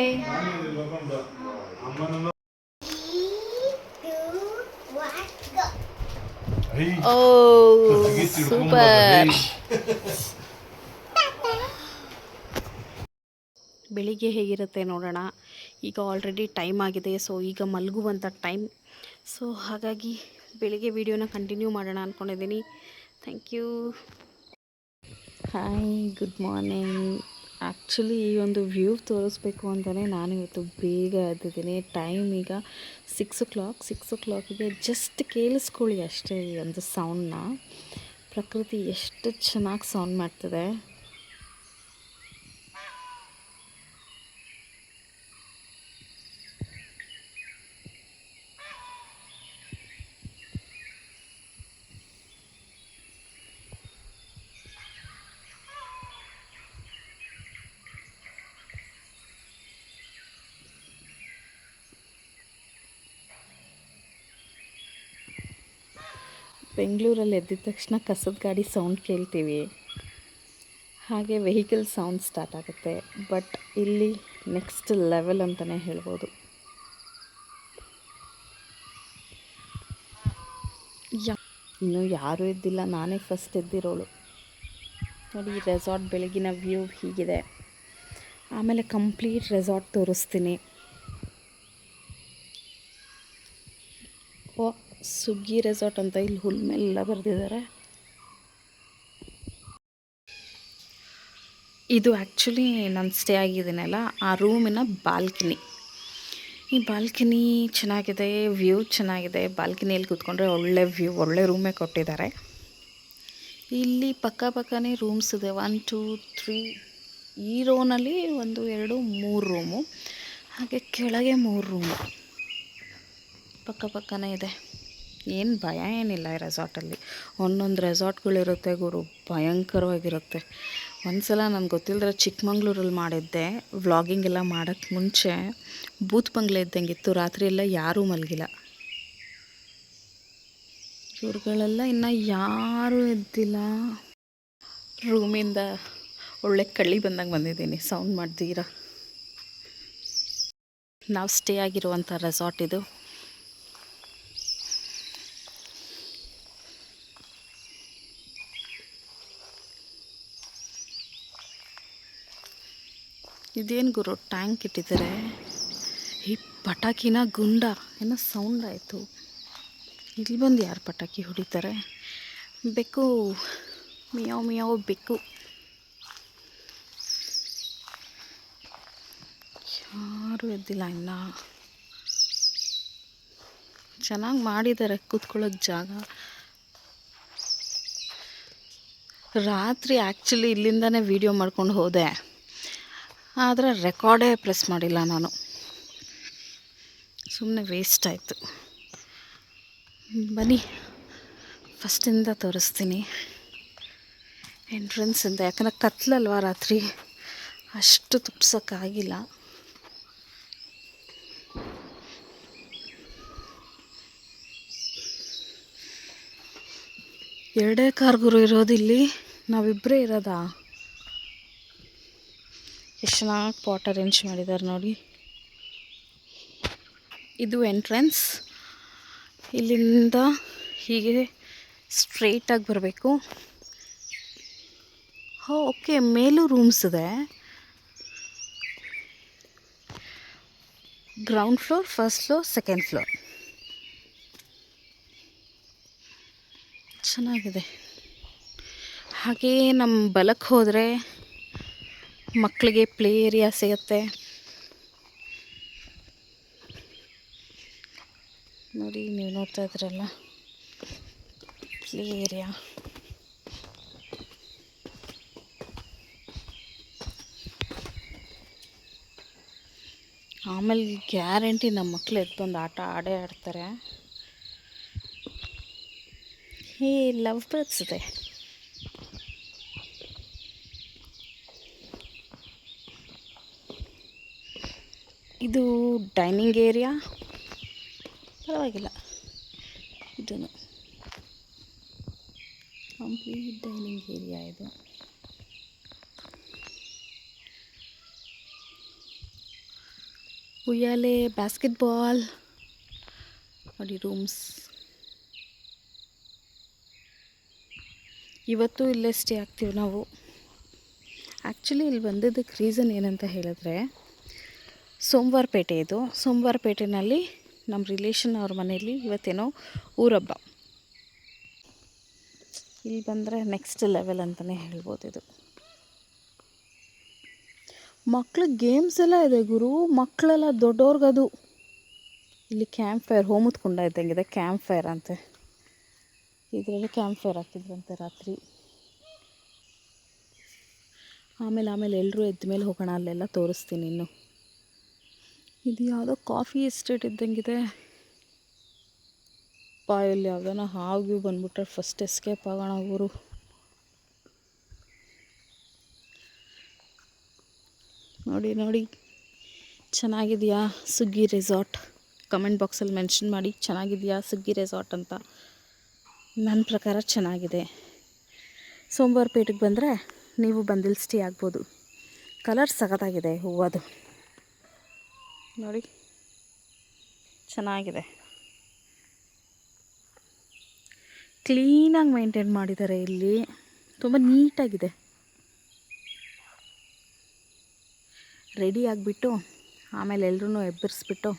Speaker 1: ಓ ಸೂಪರ್. ಬೆಳಿಗ್ಗೆ ಹೇಗಿರುತ್ತೆ ನೋಡೋಣ. ಈಗ ಆಲ್ರೆಡಿ ಟೈಮ್ ಆಗಿದೆ. ಸೊ ಈಗ ಮಲಗುವಂಥ ಟೈಮ್. ಸೊ ಹಾಗಾಗಿ ಬೆಳಿಗ್ಗೆ ವಿಡಿಯೋನ ಕಂಟಿನ್ಯೂ ಮಾಡೋಣ ಅಂದ್ಕೊಂಡಿದ್ದೀನಿ. Thank you. Hi, good morning. Actually ಈ ಒಂದು ವ್ಯೂ ತೋರಿಸ್ಬೇಕು ಅಂತಲೇ ನಾನು ಇವತ್ತು ಬೇಗ ಎದ್ದಿದ್ದೀನಿ. ಟೈಮ್ ಈಗ 6 o'clock. 6 o'clockಗೆ ಜಸ್ಟ್ ಕೇಳಿಸ್ಕೊಳ್ಳಿ ಅಷ್ಟೇ ಈ ಒಂದು ಸೌಂಡನ್ನ. ಪ್ರಕೃತಿ ಎಷ್ಟು ಚೆನ್ನಾಗಿ ಸೌಂಡ್ ಮಾಡ್ತದೆ. ಬೆಂಗಳೂರಲ್ಲಿ ಎದ್ದಿದ ತಕ್ಷಣ ಕಸದ ಗಾಡಿ ಸೌಂಡ್ ಕೇಳ್ತೀವಿ, ಹಾಗೆ ವೆಹಿಕಲ್ ಸೌಂಡ್ ಸ್ಟಾರ್ಟ್ ಆಗುತ್ತೆ. ಬಟ್ ಇಲ್ಲಿ ನೆಕ್ಸ್ಟ್ ಲೆವೆಲ್ ಅಂತಲೇ ಹೇಳ್ಬೋದು. ಇನ್ನೂ ಯಾರೂ ಎದ್ದಿಲ್ಲ, ನಾನೇ ಫಸ್ಟ್ ಎದ್ದಿರೋಳು. ನೋಡಿ, ರೆಸಾರ್ಟ್ ಬೆಳಗಿನ ವ್ಯೂ ಹೀಗಿದೆ. ಆಮೇಲೆ ಕಂಪ್ಲೀಟ್ ರೆಸಾರ್ಟ್ ತೋರಿಸ್ತೀನಿ. ಓ, ಸುಗ್ಗಿ ರೆಸಾರ್ಟ್ ಅಂತ ಇಲ್ಲಿ ಹುಲ್ ಮೇಲೆಲ್ಲ ಬರೆದಿದ್ದಾರೆ. ಇದು ಆ್ಯಕ್ಚುಲಿ ನಾನು ಸ್ಟೇ ಆಗಿದ್ದೀನಲ್ಲ ಆ ರೂಮಿನ ಬಾಲ್ಕನಿ. ಈ ಬಾಲ್ಕನಿ ಚೆನ್ನಾಗಿದೆ, ವ್ಯೂ ಚೆನ್ನಾಗಿದೆ. ಬಾಲ್ಕನಿಯಲ್ಲಿ ಕೂತ್ಕೊಂಡ್ರೆ ಒಳ್ಳೆ ವ್ಯೂ, ಒಳ್ಳೆ ರೂಮೇ ಕೊಟ್ಟಿದ್ದಾರೆ. ಇಲ್ಲಿ ಪಕ್ಕನೇ ರೂಮ್ಸ್ ಇದೆ. 1 2 3 ಈ ರೋನಲ್ಲಿ 1 2 3 ರೂಮು, ಹಾಗೆ ಕೆಳಗೆ 3 ರೂಮು ಪಕ್ಕನೇ ಇದೆ. ಏನು ಭಯ ಏನಿಲ್ಲ ಈ ರೆಸಾರ್ಟಲ್ಲಿ. ಒಂದೊಂದು ರೆಸಾರ್ಟ್ಗಳಿರುತ್ತೆ ಗುರು, ಭಯಂಕರವಾಗಿರುತ್ತೆ. ಒಂದು ಸಲ ನನಗೆ ಗೊತ್ತಿಲ್ಲದ್ರೆ ಚಿಕ್ಕಮಂಗ್ಳೂರಲ್ಲಿ ಮಾಡಿದ್ದೆ. ವ್ಲಾಗಿಂಗ್ ಎಲ್ಲ ಮಾಡೋಕ್ಕೆ ಮುಂಚೆ ಬೂತ್ ಬಂಗ್ಲೆ ಇದ್ದಂಗಿತ್ತು. ರಾತ್ರಿ ಎಲ್ಲ ಯಾರೂ ಮಲಗಿಲ್ಲ. ಇವ್ರುಗಳೆಲ್ಲ ಇನ್ನೂ ಯಾರೂ ಎದ್ದಿಲ್ಲ. ರೂಮಿಂದ ಒಳ್ಳೆ ಕಳ್ಳಿ ಬಂದಂಗೆ ಬಂದಿದ್ದೀನಿ, ಸೌಂಡ್ ಮಾಡ್ತೀರ. ನಾವು ಸ್ಟೇ ಆಗಿರುವಂಥ ರೆಸಾರ್ಟ್ ಇದು. ಇದೇನು ಗುರು ಟ್ಯಾಂಕ್ ಇಟ್ಟಿದ್ದಾರೆ. ಈ ಪಟಾಕಿನ ಗುಂಡ ಏನೋ ಸೌಂಡ್ ಆಯಿತು. ಇಲ್ಲಿ ಬಂದು ಯಾರು ಪಟಾಕಿ ಹೊಡಿತಾರೆ? ಬೆಕ್ಕು ಮಿಯಾವ್ ಬೆಕ್ಕು. ಯಾರೂ ಎದ್ದಿಲ್ಲ ಇನ್ನು. ಚೆನ್ನಾಗಿ ಮಾಡಿದ್ದಾರೆ ಕೂತ್ಕೊಳ್ಳೋಕ್ಕೆ ಜಾಗ. ರಾತ್ರಿ ಆ್ಯಕ್ಚುಲಿ ಇಲ್ಲಿಂದನೇ ವೀಡಿಯೋ ಮಾಡ್ಕೊಂಡು ಹೋದೆ, ಆದರೆ ರೆಕಾರ್ಡೇ ಪ್ರೆಸ್ ಮಾಡಿಲ್ಲ ನಾನು. ಸುಮ್ಮನೆ ವೇಸ್ಟ್ ಆಯಿತು. ಬನ್ನಿ ಫಸ್ಟಿಂದ ತೋರಿಸ್ತೀನಿ ಎಂಟ್ರೆನ್ಸಿಂದ, ಯಾಕಂದರೆ ಕತ್ಲಲ್ವ ರಾತ್ರಿ ಅಷ್ಟು ತುಪ್ಸೋಕ್ಕಾಗಿಲ್ಲ. ಎರಡೇ ಕಾರ್ಗುರು ಇರೋದಿಲ್ಲಿ, ನಾವಿಬ್ಬರೇ ಇರೋದಾ? ಎಷ್ಟು ಚೆನ್ನಾಗಿ ಪಾಟ್ ಅರೇಂಜ್ ಮಾಡಿದ್ದಾರೆ ನೋಡಿ. ಇದು ಎಂಟ್ರೆನ್ಸ್. ಇಲ್ಲಿಂದ ಹೀಗೆ ಸ್ಟ್ರೈಟಾಗಿ ಬರಬೇಕು. ಓಕೆ, ಮೇಲೂ ರೂಮ್ಸ್ ಇದೆ. Ground floor, first floor, second floor. ಚೆನ್ನಾಗಿದೆ. ಹಾಗೇ ನಮ್ಮ ಬಲಕ್ಕೆ ಹೋದರೆ ಮಕ್ಕಳಿಗೆ ಪ್ಲೇ ಏರಿಯಾ ಸಿಗುತ್ತೆ ನೋಡಿ. ನೀವು ನೋಡ್ತಾ ಇದ್ರಲ್ಲ ಪ್ಲೇ ಏರಿಯಾ. ಆಮೇಲೆ ಗ್ಯಾರಂಟಿ ನಮ್ಮ ಮಕ್ಕಳು ಎದ್ದು ಬಂದು ಆಟ ಆಡೇ ಆಡ್ತಾರೆ. ಲವ್ ಬರ್ಡ್ಸ್ ಇದೆ. ಇದು ಡೈನಿಂಗ್ ಏರಿಯಾ, ಪರವಾಗಿಲ್ಲ. ಇದನ್ನು ಕಂಪ್ಲೀಟ್ ಡೈನಿಂಗ್ ಏರಿಯಾ ಇದು. ಉಯ್ಯಾಲೆ, ಬಾಸ್ಕೆಟ್ಬಾಲ್ ನೋಡಿ. ರೂಮ್ಸ್ ಇವತ್ತು ಇಲ್ಲೇ ಸ್ಟೇ ಆಗ್ತೀವಿ ನಾವು. ಆ್ಯಕ್ಚುಲಿ ಇಲ್ಲಿ ಬಂದಿದ್ದಕ್ಕೆ ರೀಸನ್ ಏನಂತ ಹೇಳಿದ್ರೆ, ಸೋಮವಾರಪೇಟೆ ಇದು. ಸೋಮವಾರಪೇಟೆನಲ್ಲಿ ನಮ್ಮ ರಿಲೇಷನ್ ಅವ್ರ ಮನೇಲಿ ಇವತ್ತೇನೋ ಊರಬ್ಬ. ಇಲ್ಲಿ ಬಂದರೆ ನೆಕ್ಸ್ಟ್ ಲೆವೆಲ್ ಅಂತಲೇ ಹೇಳ್ಬೋದು. ಇದು ಮಕ್ಳಿಗೆ ಗೇಮ್ಸ್ ಎಲ್ಲ ಇದೆ ಗುರು. ಮಕ್ಕಳೆಲ್ಲ ದೊಡ್ಡವ್ರಿಗದು. ಇಲ್ಲಿ ಕ್ಯಾಂಪ್ ಫೈರ್, ಹೋಮದ ಕುಂಡ ಇದ್ದಂಗಿದೆ. ಕ್ಯಾಂಪ್ ಫೈರ್ ಅಂತೆ. ಇದರಲ್ಲಿ ಕ್ಯಾಂಪ್ ಫೈರ್ ಹಾಕಿದ್ರಂತೆ ರಾತ್ರಿ. ಆಮೇಲೆ ಎಲ್ಲರೂ ಎದ್ದ ಮೇಲೆ ಹೋಗೋಣ, ಅಲ್ಲೆಲ್ಲ ತೋರಿಸ್ತೀನಿ ಇನ್ನು. ಇದು ಯಾವುದೋ ಕಾಫಿ ಎಸ್ಟೇಟ್ ಇದ್ದಂಗಿದೆ. ಇಲ್ಲಿ ಯಾವುದೋ ಹಾವು ಬಂದ್ಬಿಟ್ರೆ ಫಸ್ಟ್ ಎಸ್ಕೇಪ್ ಆಗೋಣ ಊರು. ನೋಡಿ ಚೆನ್ನಾಗಿದೆಯಾ ಸುಗ್ಗಿ ರೆಸಾರ್ಟ್? ಕಮೆಂಟ್ ಬಾಕ್ಸಲ್ಲಿ ಮೆನ್ಷನ್ ಮಾಡಿ ಚೆನ್ನಾಗಿದೆಯಾ ಸುಗ್ಗಿ ರೆಸಾರ್ಟ್ ಅಂತ. ನನ್ನ ಪ್ರಕಾರ ಚೆನ್ನಾಗಿದೆ. ಸೋಮವಾರಪೇಟೆಗೆ ಬಂದರೆ ನೀವು ಬಂದಿಲ್ಲಿ ಸ್ಟೇ ಆಗ್ಬೋದು. ಕಲರ್ ಸಖತ್ತಾಗಿದೆ ಹೂವದು ನೋಡಿ, ಚೆನ್ನಾಗಿದೆ. ಕ್ಲೀನಾಗಿ ಮೇಂಟೈನ್ ಮಾಡಿದ್ದಾರೆ ಇಲ್ಲಿ, ತುಂಬ ನೀಟಾಗಿದೆ. ರೆಡಿ ಆಗಿಬಿಟ್ಟು ಆಮೇಲೆ ಎಲ್ಲರೂ ಎಬ್ಬರಿಸ್ಬಿಟ್ಟು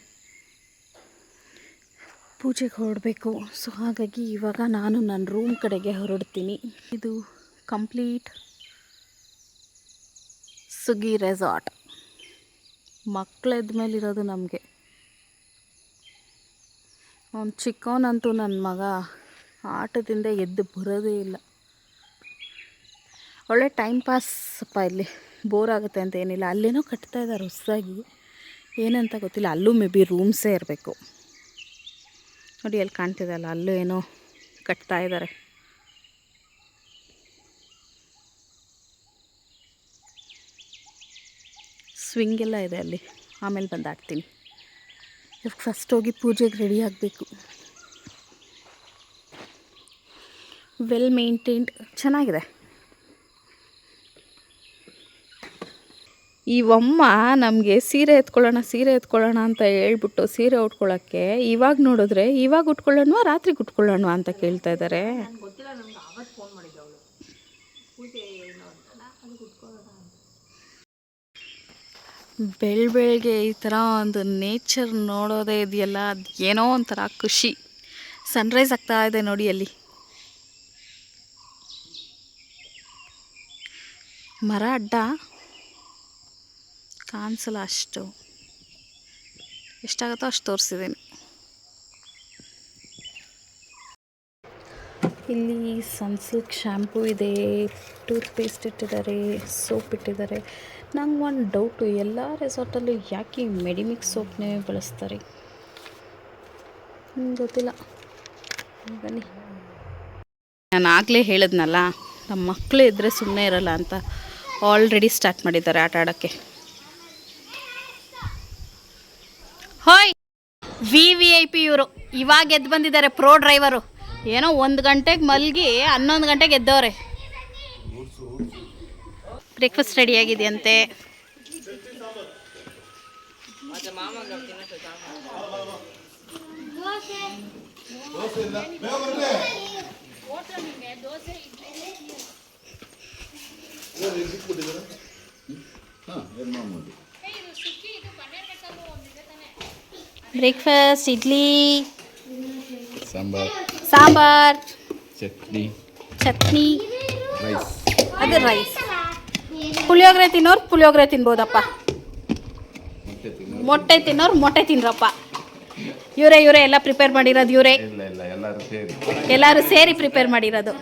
Speaker 1: ಪೂಜೆಗೆ ಹೊರಡಬೇಕು. ಸೊ ಹಾಗಾಗಿ ಇವಾಗ ನಾನು ನನ್ನ ರೂಮ್ ಕಡೆಗೆ ಹೊರಡ್ತೀನಿ. ಇದು ಕಂಪ್ಲೀಟ್ ಸುಗ್ಗಿ ರೆಸಾರ್ಟ್. ಮಕ್ಕಳೆದ್ದ ಮೇಲಿರೋದು ನಮಗೆ. ಅವ್ನು ಚಿಕ್ಕವನಂತೂ ನನ್ನ ಮಗ ಆಟದಿಂದ ಎದ್ದು ಬರೋದೇ ಇಲ್ಲ. ಒಳ್ಳೆ ಟೈಮ್ ಪಾಸಪ್ಪ. ಇಲ್ಲಿ ಬೋರ್ ಆಗುತ್ತೆ ಅಂತ ಏನಿಲ್ಲ. ಅಲ್ಲೇನೋ ಕಟ್ತಾ ಇದ್ದಾರೆ ಹೊಸದಾಗಿ, ಏನಂತ ಗೊತ್ತಿಲ್ಲ. ಅಲ್ಲೂ ಮೇ ಬಿ ರೂಮ್ಸೇ ಇರಬೇಕು ನೋಡಿ. ಅಲ್ಲಿ ಕಾಣ್ತಿದೆಯಲ್ಲ, ಅಲ್ಲೂ ಏನೋ ಕಟ್ತಾ ಇದ್ದಾರೆ. ಸ್ವಿಂಗ್ ಎಲ್ಲ ಇದೆ ಅಲ್ಲಿ. ಆಮೇಲೆ ಬಂದು ಆಡ್ತೀನಿ. ಇವಾಗ ಫಸ್ಟ್ ಹೋಗಿ ಪೂಜೆಗೆ ರೆಡಿ ಆಗಬೇಕು. ವೆಲ್ ಮೇಂಟೈನ್ಡ್, ಚೆನ್ನಾಗಿದೆ. ಈ ಅಮ್ಮ ನಮಗೆ ಸೀರೆ ಎತ್ಕೊಳ್ಳೋಣ ಅಂತ ಹೇಳ್ಬಿಟ್ಟು ಸೀರೆ ಉಟ್ಕೊಳ್ಳೋಕ್ಕೆ ಇವಾಗ ನೋಡಿದ್ರೆ ಇವಾಗ ಉಟ್ಕೊಳ್ಳೋಣ ರಾತ್ರಿಗೆ ಉಟ್ಕೊಳ್ಳೋಣ ಅಂತ ಕೇಳ್ತಾ ಇದ್ದಾರೆ. ಬೆಳಗ್ಗೆ ಈ ಥರ ಒಂದು ನೇಚರ್ ನೋಡೋದೇ ಇದೆಯಲ್ಲ, ಅದು ಏನೋ ಒಂಥರ ಖುಷಿ. ಸನ್ರೈಸ್ ಆಗ್ತಾ ಇದೆ ನೋಡಿ ಅಲ್ಲಿ. ಮರ ಅಡ್ಡ ಕಾಣಿಸಲ್ಲ ಅಷ್ಟು. ಎಷ್ಟಾಗುತ್ತೋ ಅಷ್ಟು ತೋರಿಸಿದ್ದೀನಿ. ಇಲ್ಲಿ ಸನ್ಸಿಲ್ಕ್ ಶ್ಯಾಂಪೂ ಇದೆ, ಟೂತ್ ಪೇಸ್ಟ್ ಇಟ್ಟಿದ್ದಾರೆ, ಸೋಪ್ ಇಟ್ಟಿದ್ದಾರೆ. ನಂಗೆ ಒಂದು ಡೌಟು, ಎಲ್ಲ ರೆಸಾರ್ಟಲ್ಲೂ ಯಾಕೆ ಮೆಡಿಮಿಕ್ಸ್ ಸೋಪ್ನೇ ಬಳಸ್ತಾರೆ ಗೊತ್ತಿಲ್ಲ. ಬನ್ನಿ. ನಾನು ಆಗಲೇ ಹೇಳಿದ್ನಲ್ಲ, ನಮ್ಮ ಮಕ್ಕಳು ಇದ್ದರೆ ಸುಮ್ಮನೆ ಇರಲ್ಲ ಅಂತ ಆಲ್ರೆಡಿ ಸ್ಟಾರ್ಟ್ ಮಾಡಿದ್ದಾರೆ ಆಟ ಆಡೋಕ್ಕೆ. ಹೋಯ್ VIP ಇವರು ಇವಾಗ ಎದ್ದು ಬಂದಿದ್ದಾರೆ, ಪ್ರೋ ಡ್ರೈವರು. ಏನೋ 1 ಗಂಟೆಗೆ ಮಲಗಿ 11 ಗಂಟೆಗೆ ಎದ್ದವ್ರೆ. ಬ್ರೇಕ್ಫಾಸ್ಟ್ ರೆಡಿಯಾಗಿದೆಯಂತೆ. ಬ್ರೇಕ್ಫಾಸ್ಟ್ ಇಡ್ಲಿ, ಸಾಂಬಾರ್, ಚಟ್ನಿ, ಅದು ರೈಸ್. ಪುಳಿಯೋಗರೆ ತಿನ್ನೋರು ಪುಳಿಯೋಗರೆ ತಿನ್ಬೋದಪ್ಪ, ಮೊಟ್ಟೆ ತಿನ್ನೋರು ಮೊಟ್ಟೆ ತಿನ್ರಪ್ಪ. ಇವರೇ ಎಲ್ಲ ಪ್ರಿಪೇರ್ ಮಾಡಿರೋದು, ಇವರೇ ಎಲ್ಲರೂ ಸೇರಿ ಪ್ರಿಪೇರ್ ಮಾಡಿರೋದು.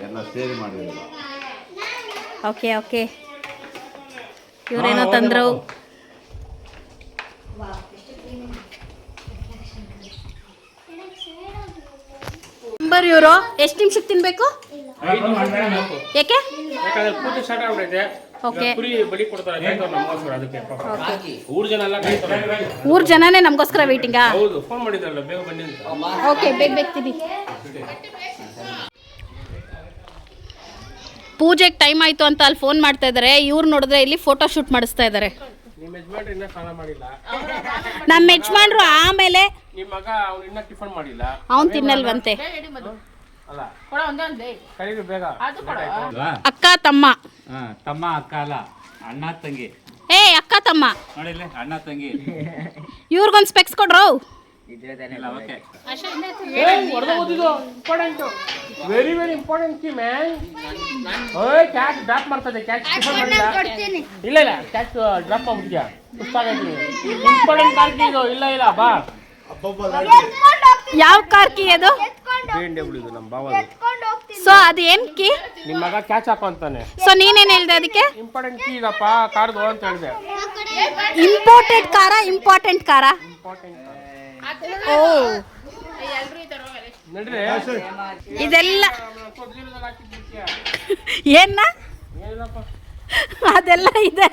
Speaker 1: ಓಕೆ ಇವರೇನೋ ತಂದ್ರು. ನಂಬರ್ ಇವರು ಎಷ್ಟು ನಿಮಿಷಕ್ಕೆ ತಿನ್ಬೇಕು? ಯಾಕೆ? ಓಕೆ, ಊರ್ ಜನನೇ ನಮಗೋಸ್ಕರ ವೇಟಿಂಗಾ? ಓಕೆ, ಬೇಗ ತಿನ್ನಿ. ಪೂಜೆಗೆ ಟೈಮ್ ಆಯ್ತು ಅಂತ ಅಲ್ಲಿ ಫೋನ್ ಮಾಡ್ತಾ ಇದ್ದಾರೆ. ಇವ್ರು ನೋಡಿದ್ರೆ ಇಲ್ಲಿ ಫೋಟೋ ಶೂಟ್ ಮಾಡಿಸ್ತಾ ಇದ್ದಾರೆ. ನಮ್ಮ ಯಜಮಾನ್ರು ಆಮೇಲೆ ಅವನ್ ತಿನ್ನಲ್ವಂತೆ. ಅಕ್ಕ ತಮ್ಮ,
Speaker 2: ತಮ್ಮ ಅಕ್ಕ ಅಲ್ಲ, ಅಣ್ಣ ತಂಗಿ.
Speaker 1: ಅಕ್ಕ ತಮ್ಮ
Speaker 2: ನೋಡಿಲ್ಲ, ಅಣ್ಣ ತಂಗಿ.
Speaker 1: ಇವ್ರಿಗೊಂದು ಸ್ಪೆಕ್ಸ್ ಕೊಡ್ರೋ.
Speaker 4: Very important key man. Catch drop ಮಾಡ್ತದೆ, ಕ್ಯಾಚ್ ಇಲ್ಲ ಕ್ಯಾಚ್ ಡ್ರಾಪ್ ಆಗ್ಬಿಟ್ಯಾ? ಇಂಪಾರ್ಟೆಂಟ್ ಕಾರ್ ಕೀ ಇದು. ಇಲ್ಲ ಬಾ.
Speaker 1: ಯಾವ ಕಾರ್ ಕೀ ಅದು?
Speaker 4: BMW ಇದು, ನಮ್ಮ ಬಾವ.
Speaker 1: ಸೊ ಅದು ಏನ್ ಕೀ?
Speaker 4: ನಿಮ್ಮ ಮಗ ಕ್ಯಾಚ್ ಹಾಕೋ ಅಂತಾನೆ.
Speaker 1: ಸೊ ನೀನೇನ್ ಹೇಳ್ದೆ ಅದಕ್ಕೆ?
Speaker 4: ಇಂಪಾರ್ಟೆಂಟ್ ಕೀ ಇದಪ್ಪ ಕಾರ್ದು ಅಂತ ಹೇಳಿದೆ.
Speaker 1: Imported ಕಾರಾ important ಕಾರಾ? ಓ,
Speaker 4: ನಡ್ರಿ
Speaker 1: ಇದೆಲ್ಲ ಏನ ಅದೆಲ್ಲ ಇದೆ.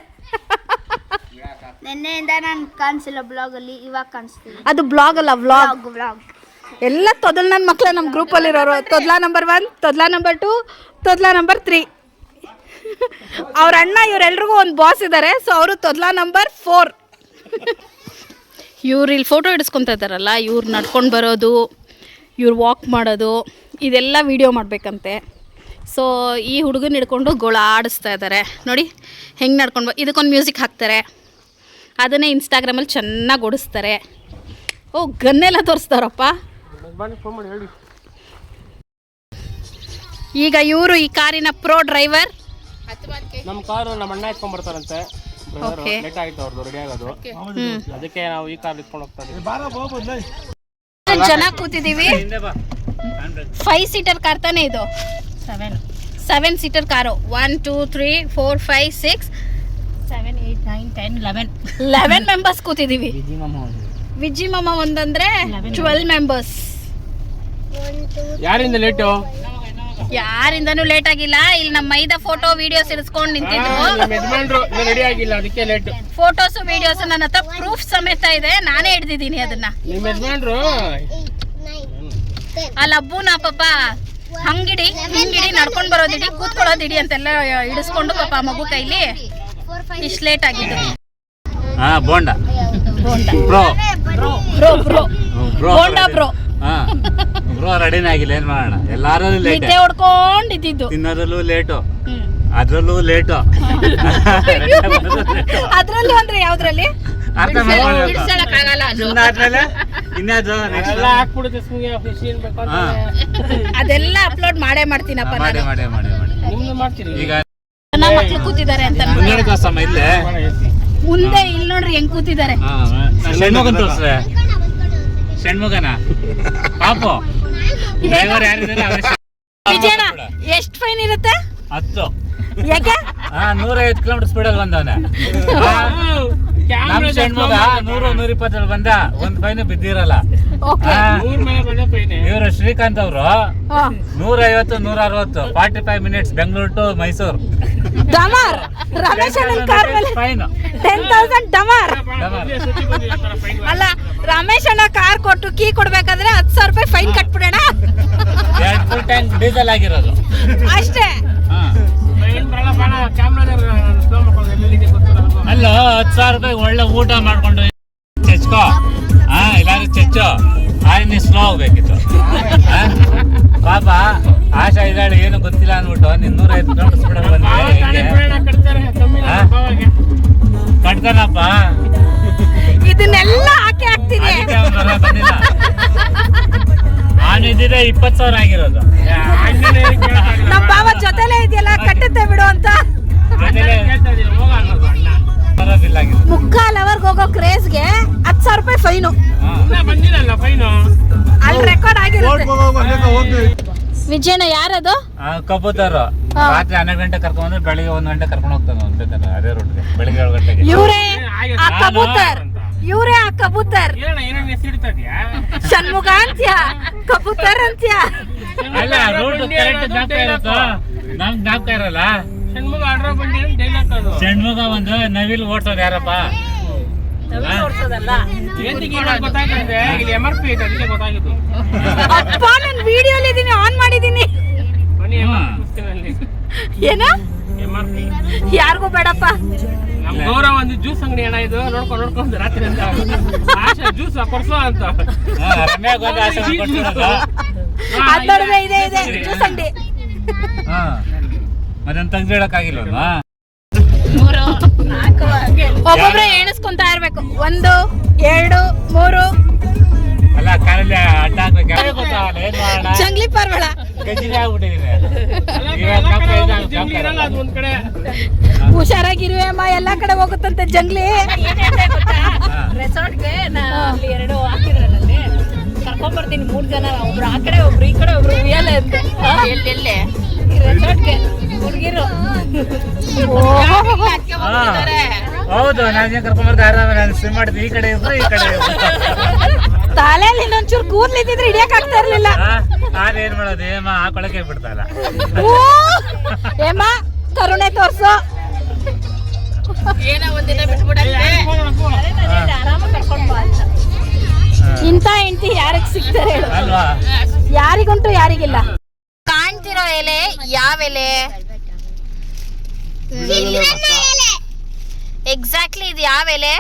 Speaker 6: ನಿನ್ನೆಯಿಂದ ನಾನು ಕಾಣಿಸಿಲ್ಲ ಬ್ಲಾಗ್ ಅಲ್ಲಿ, ಇವಾಗ ಕಾಣಿಸ್ತೀನಿ.
Speaker 1: ಅದು ಬ್ಲಾಗ್ ಅಲ್ಲ, ವ್ಲಾಗ್.
Speaker 6: ಬ್ಲಾಗ್
Speaker 1: ಎಲ್ಲ ತೊದಲ್ ನನ್ನ ಮಕ್ಕಳ ನಮ್ಮ ಗ್ರೂಪಲ್ಲಿ ಇರೋರು. ತೊದ್ಲಾ ನಂಬರ್ 1, ತೊದ್ಲಾ ನಂಬರ್ 2, ತೊದ್ಲಾ ನಂಬರ್ 3. ಅವ್ರ ಅಣ್ಣ ಇವರೆಲ್ರಿಗೂ ಒಂದು ಬಾಸ್ ಇದ್ದಾರೆ. ಸೊ ಅವರು ತೊದ್ಲಾ ನಂಬರ್ 4. ಇವ್ರು ಇಲ್ಲಿ ಫೋಟೋ ಹಿಡಿಸ್ಕೊತಾ ಇದ್ದಾರಲ್ಲ, ಇವ್ರು ನಡ್ಕೊಂಡು ಬರೋದು, ಇವ್ರು ವಾಕ್ ಮಾಡೋದು, ಇದೆಲ್ಲ ವೀಡಿಯೋ ಮಾಡಬೇಕಂತೆ. ಸೊ ಈ ಹುಡುಗನ ಹಿಡ್ಕೊಂಡು ಗೋಳಾಡಿಸ್ತಾ ಇದ್ದಾರೆ ನೋಡಿ, ಹೆಂಗೆ ನಡ್ಕೊಂಡು ಇದಕ್ಕೊಂದು ಮ್ಯೂಸಿಕ್ ಹಾಕ್ತಾರೆ, ಅದನ್ನೇ ಇನ್ಸ್ಟಾಗ್ರಾಮಲ್ಲಿ ಚೆನ್ನಾಗಿ ಓಡಿಸ್ತಾರೆ. ಓ, ಗನ್ನೆಲ್ಲ ತೋರಿಸ್ತಾರಪ್ಪ. ಈಗ ಇವರು ಈ ಕಾರಿನ ಪ್ರೋ ಡ್ರೈವರ್.
Speaker 4: ನಮ್ಮ ಕಾರು ನಮ್ಮ ಅಣ್ಣ ಎತ್ಕೊಂಡ್ ಬರ್ತಾರಂತೆ. ಲೇಟ್ ಆಯ್ತು ಅವ್ರದ್ದು ರೆಡಿ ಆಗೋದು, ಅದಕ್ಕೆ ನಾವು ಈ ಕಾರ್ ಇಟ್ಕೊಂಡು ಹೋಗ್ತಾ ಇದೀವಿ.
Speaker 1: ಜನ ಕೂತಿದ್ದೀವಿ. 5 ಸೀಟರ್ ಕಾರ್ ತಾನೇ ಇದು? 7 ಸೀಟರ್ ಕಾರು. 1 2 3 4 5 6 7 8 9 10 11 ಮೆಂಬರ್ಸ್ ಕೂತಿದ್ದೀವಿ. ವಿಜಿ ಮಾಮ ಒಂದಂದ್ರೆ 12 ಮೆಂಬರ್ಸ್.
Speaker 4: ಯಾರಿಂದ ಲೇಟು?
Speaker 1: ಯಾರಿಂದನೂ ಲೇಟ್ ಆಗಿಲ್ಲ. ಇಲ್ಲಿ ನಮ್ಮ ಮೈದ ಫೋಟೋ ವಿಡಿಯೋಸ್ ಇರಿಸ್ಕೊಂಡು ನಿಂತಿದ್ರು.
Speaker 4: ನಮ್ಮ ಯಜಮಾನ್ರು ರೆಡಿ ಆಗಿಲ್ಲ, ಅದಕ್ಕೆ ಲೇಟ್.
Speaker 1: ಫೋಟೋಸ್ ವಿಡಿಯೋಸ್ ನನ್ನ ಹತ್ರ ಪ್ರೂಫ್ ಸಮೇತ ಇದೆ, ನಾನೇ ಹಿಡ್ದಿದ್ದೀನಿ ಅದನ್ನ.
Speaker 4: ನಿಮ್ಮ ಯಜಮಾನ್ರು
Speaker 1: ಅಲ್ಲಿ ಅಬ್ಬುನ ಪಾಪ ಹಂಗಿಡಿ ಹಿಂಗಿಡಿ ನಡ್ಕೊಂಡು ಬರೋದಿಡಿ ಕೂತ್ಕೊಳ್ಳೋದಿಡಿ ಅಂತೆಲ್ಲ ಹಿಡಿಸ್ಕೊಂಡು ಪಾಪ ಮಗು ಕೈಲಿ ಇಷ್ಟು ಲೇಟ್ ಆಗಿದ್ದು.
Speaker 2: ಬೋಂಡ
Speaker 1: ಬ್ರೋ
Speaker 2: ರೆಡಿನೇ ಆಗಿಲ್ಲ, ಏನ್ ಮಾಡೋಣ? ಎಲ್ಲಾರು ಲೇಟ್,
Speaker 1: ನಿದ್ದೆ ಹೊಡ್ಕೊಂಡಿದ್ದು,
Speaker 2: ತಿನ್ನೋದ್ರಲ್ಲೂ ಲೇಟು, ಅದ್ರಲ್ಲೂ ಲೇಟು.
Speaker 1: ಅದ್ರಲ್ಲೂ ಅಂದ್ರೆ ಯಾವ್ದ್ರಲ್ಲಿ? ಅದೆಲ್ಲ ಅಪ್ಲೋಡ್ ಮಾಡೇ ಮಾಡ್ತೀನಪ್ಪ ನಾನು.
Speaker 2: ಈಗ
Speaker 1: ಮಕ್ಳು ಕೂತಿದ್ದಾರೆ ಅಂತ
Speaker 2: ಇಲ್ಲೇ
Speaker 1: ಮುಂದೆ ಇಲ್ಲಿ ನೋಡ್ರಿ ಹೆಂಗ್ ಕೂತಿದ್ದಾರೆ.
Speaker 2: ಷಣ್ಮುಗನ್ ತೋರ್ಸ್ರೆ, ಷಣ್ಮುಗನ ಪಾಪು ಡ್ರೈವರ್ ಯಾರಿದ್ದಾರೆ?
Speaker 1: ವಿಜಯಣ್ಣ ಎಷ್ಟು ಫೈನ್ ಇರುತ್ತೆ?
Speaker 2: 10.
Speaker 1: ಯಾಕೆ?
Speaker 2: 150 ಕಿಲೋಮೀಟರ್ ಸ್ಪೀಡಲ್ಲಿ ಬಂದವನೆ. ನಮ್ ಷಣ್ಮುಗ 100 120 ಬಂದ, ಒಂದ್ ಫೈನ್ ಬಿದ್ದಿರಲ್ಲ.
Speaker 1: ಓಕೆ
Speaker 2: ಇವರು ಶ್ರೀಕಾಂತ್ ಅವರು 150 160 45 ಮಿನಿಟ್ಸ್ ಬೆಂಗಳೂರು ಟು ಮೈಸೂರು.
Speaker 1: ಡಮಾರ್ ರಮೇಶ್ ಅಣ್ಣನ ಕಾರ್ ಮೇಲೆ
Speaker 2: ಫೈನ್
Speaker 1: 10,000 ಡಮಾರ್. ಅಲ್ಲ ರಮೇಶ್ ಅಣ್ಣ ಕಾರ್ ಕೊಟ್ಟು ಕೀ ಕೊಡ್ಬೇಕಾದ್ರೆ 10,000 ರೂಪಾಯಿ ಫೈನ್ ಕಟ್ಬಿಡೋಣ.
Speaker 2: 2 ಫುಲ್ ಟ್ಯಾಂಕ್ ಡೀಸೆಲ್ ಆಗಿರೋದು
Speaker 1: ಅಷ್ಟೇ.
Speaker 2: ಅಲ್ಲ 10,000 ರೂಪಾಯಿ ಒಳ್ಳೆ ಊಟ ಮಾಡ್ಕೊಂಡು ಚೆಚ್ಕೋ. ಇಲ್ಲಾಂದ್ರೆ ಚೆಚ್ಚು ನೀ ಸ್ಲೋ ಹೋಗ್ಬೇಕಿತ್ತು. ಪಾಪ ಆಶಾ ಇದ್ದಾಳೆ ಏನು ಗೊತ್ತಿಲ್ಲ ಅಂದ್ಬಿಟ್ಟು ನೀನ್ 150 ಕಿಲೋಮೀಟರ್ ಬಂದೆ ಕಟ್ತಾನಪ್ಪ.
Speaker 1: ಇದನ್ನೆಲ್ಲ ಹಾಕಿ ಹಾಕ್ತೀನಿ.
Speaker 2: ಅದಕ್ಕೆ ಅವ್ನು ಬಂದಿಲ್ಲ. ನಾನು ಇದ್ದಿದ್ದೆ 20,000 ಆಗಿರೋದು.
Speaker 1: ನಮ್ಮ ಬಾವ ಜೊತೆಲೇ ಇದೆಯಲ್ಲ ಕಟ್ಟುತ್ತೆ ಬಿಡು ಅಂತ.
Speaker 2: ಬಿಲ್ ಆಗಿದೆ.
Speaker 1: ಮುಕ್ಕಾಲ್ ಅವರ್ಗೆ ಹೋಗೋ ಕ್ರೇಜ್ಗೆ 10,000 ರೂಪಾಯಿ ಫೈನು. ಅಲ್ಲಿ ರೆಕಾರ್ಡ್ ಆಗಿರುತ್ತೆ. ವಿಜಯನ ಯಾರದು?
Speaker 2: ಕಬೂತರ್ ರಾತ್ರಿ 12 ಗಂಟೆ ಕರ್ಕೊಂಡ್ಬಂದ್ರೆ ಬೆಳಿಗ್ಗೆ 1 ಗಂಟೆ ಕರ್ಕೊಂಡು ಹೋಗ್ತಾನೆ ಬೇಕಾದ್ರೆ ಅದೇ ರೂಟ್ಗೆ. ಬೆಳಿಗ್ಗೆ 7 ಗಂಟೆಗೆ
Speaker 1: ಇವರೇ ಆ ಕಬೂತರ್. ಇವರೇ ಆ ಕಬೂತರ್. ಷಣ್ಮುಗ ಅಂತ್ಯ ಕಬೂತರ್ ಅಂತ್ಯ.
Speaker 2: ಅಲ್ಲ ರೂಟ್ ಕರೆಕ್ಟ್ ಜ್ಞಾಪಕ ಇರುತ್ತೋ ನಮ್ಗೆ ಜ್ಞಾಪಕ ಇರಲ್ಲ. ಷಣ್ಮುಗ ಒಂದು ನವಿಲ್ ಓಡ್ಸೋದು ಯಾರಪ್ಪ?
Speaker 1: ಅಪ್ಪ ನಾನು ವಿಡಿಯೋಲಿ ಇದೀನಿ, ಆನ್ ಮಾಡಿದೀನಿ. ಏನ ಯಾರಿಗೂ ಬೇಡಪ್ಪ.
Speaker 4: ಗೌರವ ಒಂದು ಜ್ಯೂಸ್ ಅಂಗಡಿ ಅಣ್ಣ ಇದು. ನೋಡ್ಕೊಂಡು ರಾತ್ರಿ ಅಂತ ಆಶಾ ಜ್ಯೂಸ್ ಕೊಡ್ಸೋ ಅಂತ
Speaker 1: ಅದ್ ನಡುವೆ ಇದೆ ಜ್ಯೂಸ್ ಅಂಗಡಿ.
Speaker 2: ಮತ್ತೆ ತೆಗ್ದಿಡಕ್ಕಾಗಿಲ್ಲ.
Speaker 1: ಒಬ್ಬೊಬ್ರೆ ಎಣಿಸ್ಕೊಂತ ಇರ್ಬೇಕು. 1 2 3.
Speaker 2: ಅಲ್ಲ ಕಾಲಲ್ಲಿ ಅಡ್ಡ ಹಾಕ್ಬೇಕು. ಗೊತ್ತಾಗಲ್ಲ ಏನ್ ಮಾಡೋಣ.
Speaker 1: ಜಂಗ್ಲಿ ಪರ್ವಳ
Speaker 2: ಗಜಿನೇ ಆಗ್ಬಿಟ್ಟಿದೆ.
Speaker 4: ಒಂದ್ ಕಡೆ
Speaker 1: ಹುಷಾರಾಗಿರುವೆ ಅಮ್ಮ, ಎಲ್ಲಾ ಕಡೆ ಹೋಗುತ್ತಂತೆ ಜಂಗ್ಲಿ.
Speaker 7: ರೆಸಾರ್ಟ್ಗೆ ಅಲ್ಲಿ 2 ಹಾಕಿದ್ರಲ್ಲಿ ಕರ್ಕೊಂಡ್ ಬರ್ತೀನಿ 3 ಜನ. ಒಬ್ರು ಆ ಕಡೆ ಒಬ್ರು ಈ ಕಡೆ ಒಬ್ರು ಉಯ್ಯಾಲೆ ಅಂತ.
Speaker 1: ಎಲ್ಲೆಲ್ಲೆ
Speaker 7: ಈ ರೆಸಾರ್ಟ್ಗೆ ಹುಡುಗಿರು
Speaker 2: ಹೌದು. ನಾನು ಕರ್ಕೊಂಡ್ಬರ್ದು ಆರಾಮ ನಾನು ಸ್ವಿಮ್ ಮಾಡಿದ್ವಿ. ಈ ಕಡೆ ಇಬ್ರು ಈ ಕಡೆ
Speaker 1: ತಲೆಯಲ್ಲಿ ಇನ್ನೊಂಚೂರು ಕೂದ್ಲಿದ್ದಿದ್ರೆ ಹಿಡಿಯಕ್ ಆಗ್ತಾ ಇರ್ಲಿಲ್ಲ.
Speaker 2: ಏನ್ ಮಾಡೋದು ಏಮ ಹಾಕೊಳಕ್ಕೆ ಬಿಡ್ತಾಯಿಲ್ಲ.
Speaker 1: ಏಮ ಕರುಣೆ ತೋರ್ಸು.
Speaker 7: ಏನೋ ಒಂದಿನ ಬಿಟ್ಬಿಡಕ್ಕೆ ಆರಾಮ ಕರ್ಕೊಂಡ್ ಬಾ ಅಂತ.
Speaker 1: ಇಂಥ ಹೆಂಡತಿ ಯಾರಿಗೆ ಸಿಗ್ತಾರೆ ಹೇಳು?
Speaker 2: ಅಲ್ವಾ?
Speaker 1: ಯಾರಿಗುಂಟು ಯಾರಿಗಿಲ್ಲ. ಕಾಣ್ತಿರೋ ಎಲೆ ಯಾವ ಎಲೆ? ಎಕ್ಸಾಕ್ಟ್ಲಿ ಇದು ಯಾವ ಎಲೆ?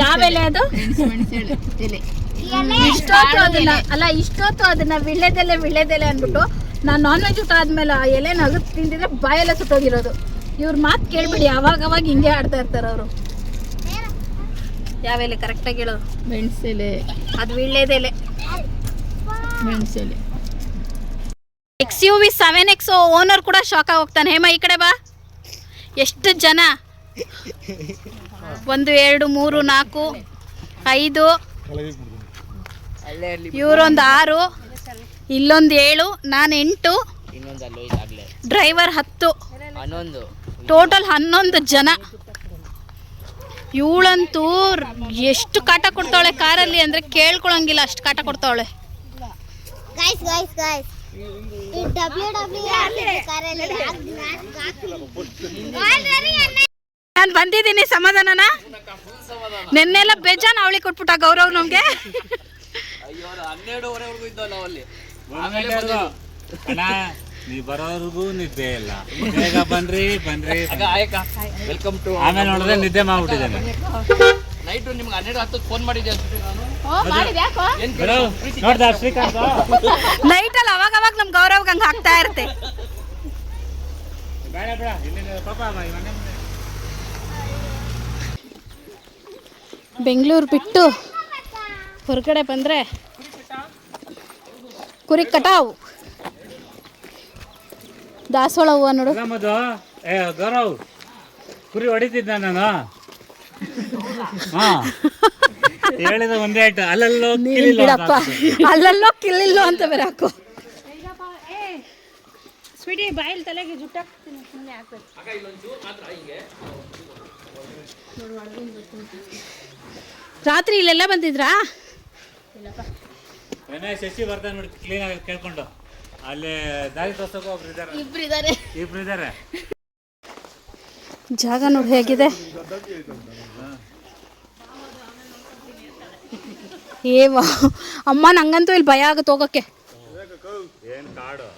Speaker 1: ಯಾವ ಎಲೆ ಅದು? ಇಷ್ಟೊತ್ತು ಅದನ್ನ ವಿಳ್ಳೆದೆಲೆ ಅಂದ್ಬಿಟ್ಟು ನಾನು ನಾನ್ ವೆಜ್ ಊಟ ಆದ್ಮೇಲೆ ಆ ಎಲೆ ನಗದು ತಿಂದಿದ್ರೆ ಬಾಯೆಲ್ಲ ಸುಟ್ಟೋಗಿರೋದು. ಇವ್ರ ಮಾತು ಕೇಳ್ಬಿಡಿ, ಅವಾಗ ಹಿಂಗೆ ಆಡ್ತಾ ಇರ್ತಾರ ಅವರು. ಯಾವ ಎಲೆ ಕರೆಕ್ಟಾಗಿ ಹೇಳು?
Speaker 7: ಮೆಣಸೆಲೆ.
Speaker 1: ಅದು ವಿಳ್ಳೆದೆಲೆ.
Speaker 7: ಮೆಣಸೆಲೆ.
Speaker 1: XUV 7X ಓನರ್ ಕೂಡ ಶಾಕ್ ಹೋಗ್ತಾನೆ. ಹೇಮ ಈ ಕಡೆ ಬಾ. ಎಷ್ಟು ಜನ? 1 2 3 4 5. ಇವರೊಂದು 6, ಇಲ್ಲೊಂದು 7, ನಾನು 8, ಡ್ರೈವರ್ 10, ಟೋಟಲ್ 11 ಜನ. ಇವಳಂತೂ ಎಷ್ಟು ಕಾಟ ಕೊಡ್ತಾವಳೆ ಕಾರಲ್ಲಿ ಅಂದ್ರೆ ಕೇಳ್ಕೊಳಂಗಿಲ್ಲ, ಅಷ್ಟು ಕಾಟ ಕೊಡ್ತಾವಳೆ. ನಾನು ಬಂದಿದ್ದೀನಿ ಸಮಾಧಾನನ. ನೆನ್ನೆಲ್ಲ ಬೇಜಾನ್ ಅವಳಿ ಕೊಟ್ಬಿಟ್ಟ ಗೌರವ್ ನಮ್ಗೆ.
Speaker 2: ನೀ ಬರೋರ್ಗು ನಿದ್ದೆ ಇಲ್ಲ. ಬೇಗ ಬನ್ರಿ ವೆಲ್ಕಮ್ ಟು. ಆಮೇಲೆ ನೋಡಿದ್ರೆ ನಿದ್ದೆ ಮಾಡ್ಬಿಟ್ಟಿದ್ದೇನೆ.
Speaker 4: ನೈಟ್ ನಿಮ್ಗೆ 12:10 ಫೋನ್ ಮಾಡಿದ್ದೆ
Speaker 2: ನೋಡ್ದ ಶ್ರೀಕಾಂತ್
Speaker 1: ನೈಟ್ ಅಲ್ಲಿ ಅವಾಗ ನಮ್ ಗೌರವ್ ಹಂಗ ಆಗ್ತಾ ಇರುತ್ತೆ. ಬೆಂಗಳೂರು ಬಿಟ್ಟು ಹೊರಗಡೆ ಬಂದ್ರೆ ಕುರಿ ಕಟಾವು. ದಾಸವಾಳ ಹೂವ ನೋಡು.
Speaker 2: ಗೌರವ್ ಕುರಿ ಹೊಡಿತಿದ್ದ ನಾನು. ಹೇಳಿದ ಒಂದೇ ಆಯ್ತು.
Speaker 1: ಅಲ್ಲಲ್ಲೋ ಕಿಲ್ಲಿಲ್ಲೋ ಅಂತ ಬೇರೆ ಹಾಕು.
Speaker 7: ಸ್ವೀಟಿ ಬಾಯಿಲ್ ತಲೆಗೆ ಜುಟ್ಟಾಕ್ತೀನಿ ಸುಮ್ಮನೆ ಹಾಕ್ಬೇಕು.
Speaker 1: ರಾತ್ರಿ ಇಲ್ಲೆಲ್ಲ ಬಂದಿದ್ರಾ?
Speaker 2: ಶಶಿ ಬರ್ತಾನೆ ನೋಡಿ, ಕ್ಲೀನ್ ಆಗಿ ಕೇಳ್ಕೊಂಡು ಅಲ್ಲಿ ದಾರಿ ತೋರ್ಸೋಕೆ ಇಬ್ರು ಇದ್ದಾರೆ.
Speaker 1: ಜಾಗ ನೋಡಿ ಹೇಗಿದೆ. ಏವಾ ಅಮ್ಮ, ನಂಗಂತೂ ಇಲ್ಲಿ ಭಯ ಆಗುತ್ತೆ ಹೋಗೋಕ್ಕೆ.
Speaker 2: ಏನು ಕಾಡು.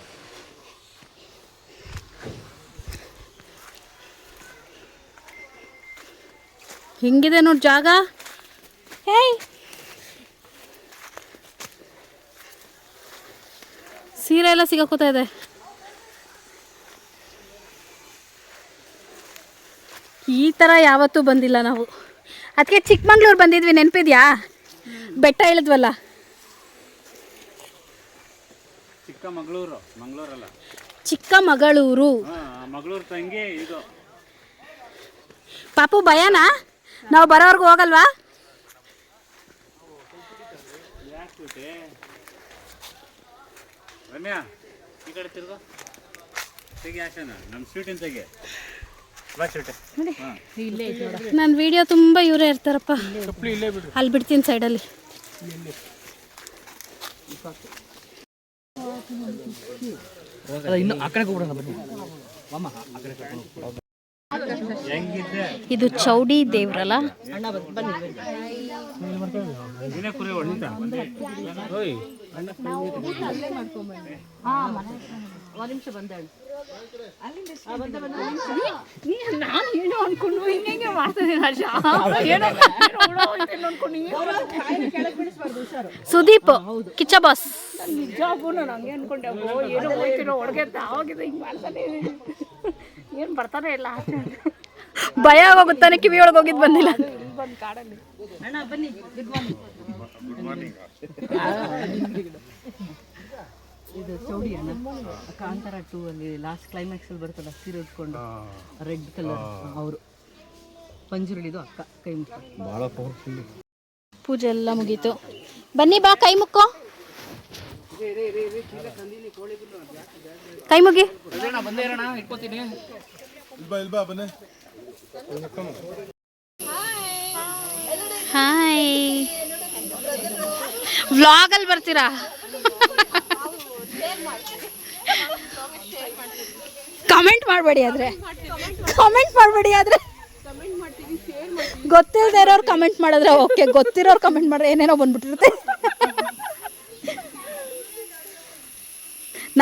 Speaker 1: ಹಿಂಗಿದೆ ನೋಡಿ ಜಾಗ. ಹೇಯ್, ಸೀರೆ ಎಲ್ಲ ಸಿಗಾಕೋತಾ ಇದೆ. ಈ ಥರ ಯಾವತ್ತೂ ಬಂದಿಲ್ಲ ನಾವು. ಅದಕ್ಕೆ ಚಿಕ್ಕಮಂಗ್ಳೂರು ಬಂದಿದ್ವಿ, ನೆನಪಿದ್ಯಾ? ಬೆಟ್ಟ ಇಳಿದ್ವಲ್ಲ.
Speaker 2: ಚಿಕ್ಕಮಗಳೂರು, ಮಂಗಳೂರಲ್ಲ,
Speaker 1: ಚಿಕ್ಕಮಗಳೂರು.
Speaker 2: ಮಗಳೂರು ತಂಗಿ ಇದು.
Speaker 1: ಪಾಪು ಭಯನಾ? ನಾವು ಬರೋವರೆಗೂ ಹೋಗಲ್ವಾ?
Speaker 2: ರಮ್ಯಾ, ಈ ಕಡೆ ತಿರ್ಗೋ, ತೆಗಿ ಆಶನ, ನಮ್ಮ ಸ್ವೀಟಿನ ತೆಗಿ. ಬಾ ಸ್ವೀಟ್.
Speaker 1: ನನ್ನ ವಿಡಿಯೋ ತುಂಬ ಇವರೇ ಇರ್ತಾರಪ್ಪ. ಅಲ್ಲಿ ಬಿಡ್ತೀನಿ ಸೈಡಲ್ಲಿ.
Speaker 8: ಇನ್ನು ಆ ಕಡೆ ಹೋಗ್ಬಿಡೋಣ ಬನ್ನಿ.
Speaker 2: ಹೆಂಗಿದ್ದೆ?
Speaker 1: ಇದು ಚೌಡಿ ದೇವ್ರಲ್ಲ.
Speaker 2: ನೀನೇ ಕುರಿ ಹೊಡಿತಾ?
Speaker 7: ನಾನು ಏನೋ ಅನ್ಕೊಂಡು ಹಿಂಗೆ ಮಾಡ್ತಿದ್ದೀನಿ ಆಶಾ.
Speaker 1: ಸುದೀಪ್ ಕಿಚ್ಚ ಬಾಸ್.
Speaker 7: ನಿಜಾಗೂ ನಾನು ಹಂಗೆ ಅನ್ಕೊಂಡೆ. ಏನೋ ಹೋಯ್ತಿರೋ ಹೊಡ್ಗೆತ್ತ ಆವಾಗಿದೆ ಹಿಂಗೆ ಮಾಡ್ತಾನೆ. ಏನು ಬರ್ತಾನೆ ಇಲ್ಲ.
Speaker 1: ಭಯ ಆಗೋಗುತ್ತಾನೆ, ಕಿವಿ ಒಳಗೆ ಹೋಗಿದ್ದು ಬಂದಿಲ್ಲ.
Speaker 7: ಬಂದು ಕಾಡಲ್ಲಿ
Speaker 8: ಇದು ಚೌಡಿ ಅಣ್ಣ, ಕಾಂತಾರ 2 ಅಲ್ಲಿ ಲಾಸ್ಟ್ ಕ್ಲೈಮ್ಯಾಕ್ಸ್ ಅಲ್ಲಿ ಬರ್ತಲ್ಲ, ಸೀರೆ ಉಟ್ಕೊಂಡು ರೆಡ್ ಕಲರ್, ಅವರು ಪಂಜುರುಳಿದು ಅಕ್ಕ ಕೈ ಮುಟ್ಟ.
Speaker 5: ಭಾಳ ಪವರ್ಫುಲ್.
Speaker 1: ಪೂಜೆ ಎಲ್ಲ ಮುಗೀತು. ಬನ್ನಿ ಬಾ, ಕೈ ಮುಕ್ಕೋ. ಕೈ ಮುಗಿ.
Speaker 5: ಇಲ್ಬಾ ಬನ್ನಿ.
Speaker 1: ಹಾಯ್, ವ್ಲಾಗಲ್ಲಿ ಬರ್ತೀರಾ? ಕಮೆಂಟ್ ಮಾಡಬೇಡಿ ಆದ್ರೆ, ಗೊತ್ತಿಲ್ಲದೆ ಇರೋರು ಕಮೆಂಟ್ ಮಾಡಿದ್ರೆ ಓಕೆ, ಗೊತ್ತಿರೋರು ಕಮೆಂಟ್ ಮಾಡಿದ್ರೆ ಏನೇನೋ ಬಂದ್ಬಿಟ್ಟಿರುತ್ತೆ.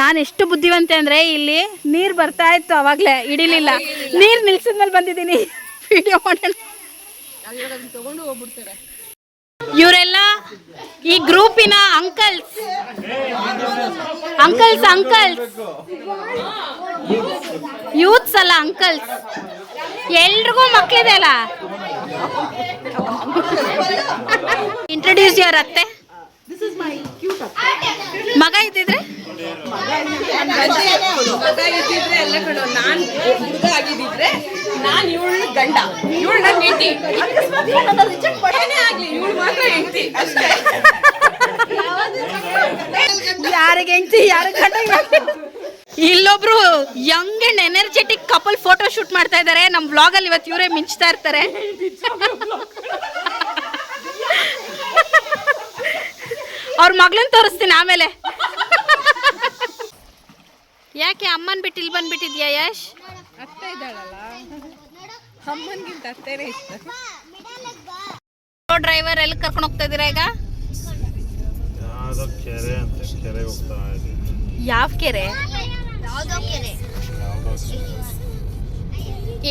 Speaker 1: ನಾನು ಎಷ್ಟು ಬುದ್ಧಿವಂತೆ ಅಂದರೆ, ಇಲ್ಲಿ ನೀರು ಬರ್ತಾ ಇತ್ತು ಆವಾಗಲೇ, ಹಿಡಿಲಿಲ್ಲ. ನೀರು ನಿಲ್ಸಿದ್ಮೇಲೆ ಬಂದಿದ್ದೀನಿ ವಿಡಿಯೋ ಮಾಡೋಣ. ಇವರೆಲ್ಲ ಈ ಗ್ರೂಪಿನ ಅಂಕಲ್ಸ್ ಯೂತ್ಸ್ ಅಲ್ಲ, ಅಂಕಲ್ಸ್. ಎಲ್ರಿಗೂ ಮಕ್ಕಳಿದೆ ಅಲ್ಲ. ಇಂಟ್ರೊಡ್ಯೂಸ್ ಯುವರ್ ಅತ್ತೆ. ಮಗ ಇದ್ದಿದ್ರೆ
Speaker 7: ಎಲ್ಲ ಕಡೆ ನಾನು ಹುಡುಗ ಆಗಿದ್ದಿದ್ರೆ ನಾನು ಇವಳು ಗಂಡ, ಇವಳು ನನ್ನ ಹೆಂಡತಿ. ಏನೇ ಆಗ್ಲಿ ಇವಳು ಮಾತ್ರ ಹೆಂಡತಿ ಅಷ್ಟೇ.
Speaker 1: ಯಾರಿಗೆ ಹೆಂಡತಿ ಯಾರಿಗೆ ಗಂಡ? ಇಲ್ಲೊಬ್ರು Young and energetic couple photo shoot ಮಾಡ್ತಾ ಇದ್ದಾರೆ. ನಮ್ಮ ವ್ಲಾಗ್ ಅಲ್ಲಿ ಇವತ್ತು ಇವರೇ ಮಿಂಚ್ತಾ ಇರ್ತಾರೆ. ಅವ್ರ ಮಗಳನ್ನ ತೋರಿಸ್ತೀನಿ ಆಮೇಲೆ. ಯಾಕೆ ಅಮ್ಮನ್ ಬಿಟ್ಟು ಇಲ್ಲಿ ಬಂದ್ಬಿಟ್ಟಿದ್ಯಾ ಯಶ್?
Speaker 7: ಅತ್ತೆ ಇದ್ದಾಳಲ್ಲ, ಅಮ್ಮನಿಗಿಂತ ಅತ್ತೆನೇ ಇಷ್ಟ.
Speaker 1: ಡ್ರೈವರ್ ಎಲ್ಲಿ ಕರ್ಕೊಂಡು ಹೋಗ್ತಾ ಇದೀರಾ ಈಗ?
Speaker 5: ಯಾವ್ದೋ ಕೆರೆ ಅಂತ, ಕೆರೆ ಹೋಗ್ತಾ ಇದ್ದೀವಿ.
Speaker 1: ಯಾವ ಕೆರೆ?
Speaker 6: ಯಾವ್ದೋ ಕೆರೆ,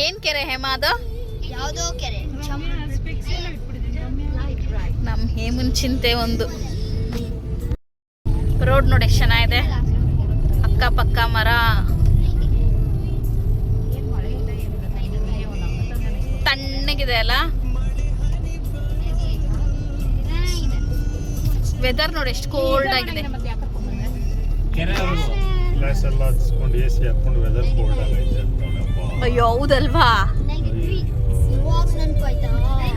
Speaker 1: ಏನ್ ಕೆರೆ ಹೇಮ ಅದು?
Speaker 6: ಯಾವ್ದೋ ಕೆರೆ.
Speaker 1: ನಮ್ ಹೇಮನ್ ಚಿಂತೆ ಒಂದು. ರೋಡ್ ನೋಡಿ ಎಷ್ಟು ಚೆನ್ನಾಗಿದೆ, ಅಕ್ಕಪಕ್ಕ ಮರ. ತಣ್ಣಗಿದೆ ಅಲ್ಲ ವೆದರ್. ನೋಡಿ ಎಷ್ಟು ಕೋಲ್ಡ್ ಆಗಿದೆ.
Speaker 5: ಗ್ಲಾಸ್ ಎಲ್ಲ ಹಚ್ಕೊಂಡು AC ಹಾಕೊಂಡು ವೆದರ್ ಕೋಲ್ಡ್ ಆಗೈತೆ ಅಂತವನಪ್ಪ.
Speaker 1: ಅಯ್ಯೋ ಹೌದಲ್ವಾ?
Speaker 6: ಇವಾಗ ನೆನ್ಪಾಯ್ತಾ?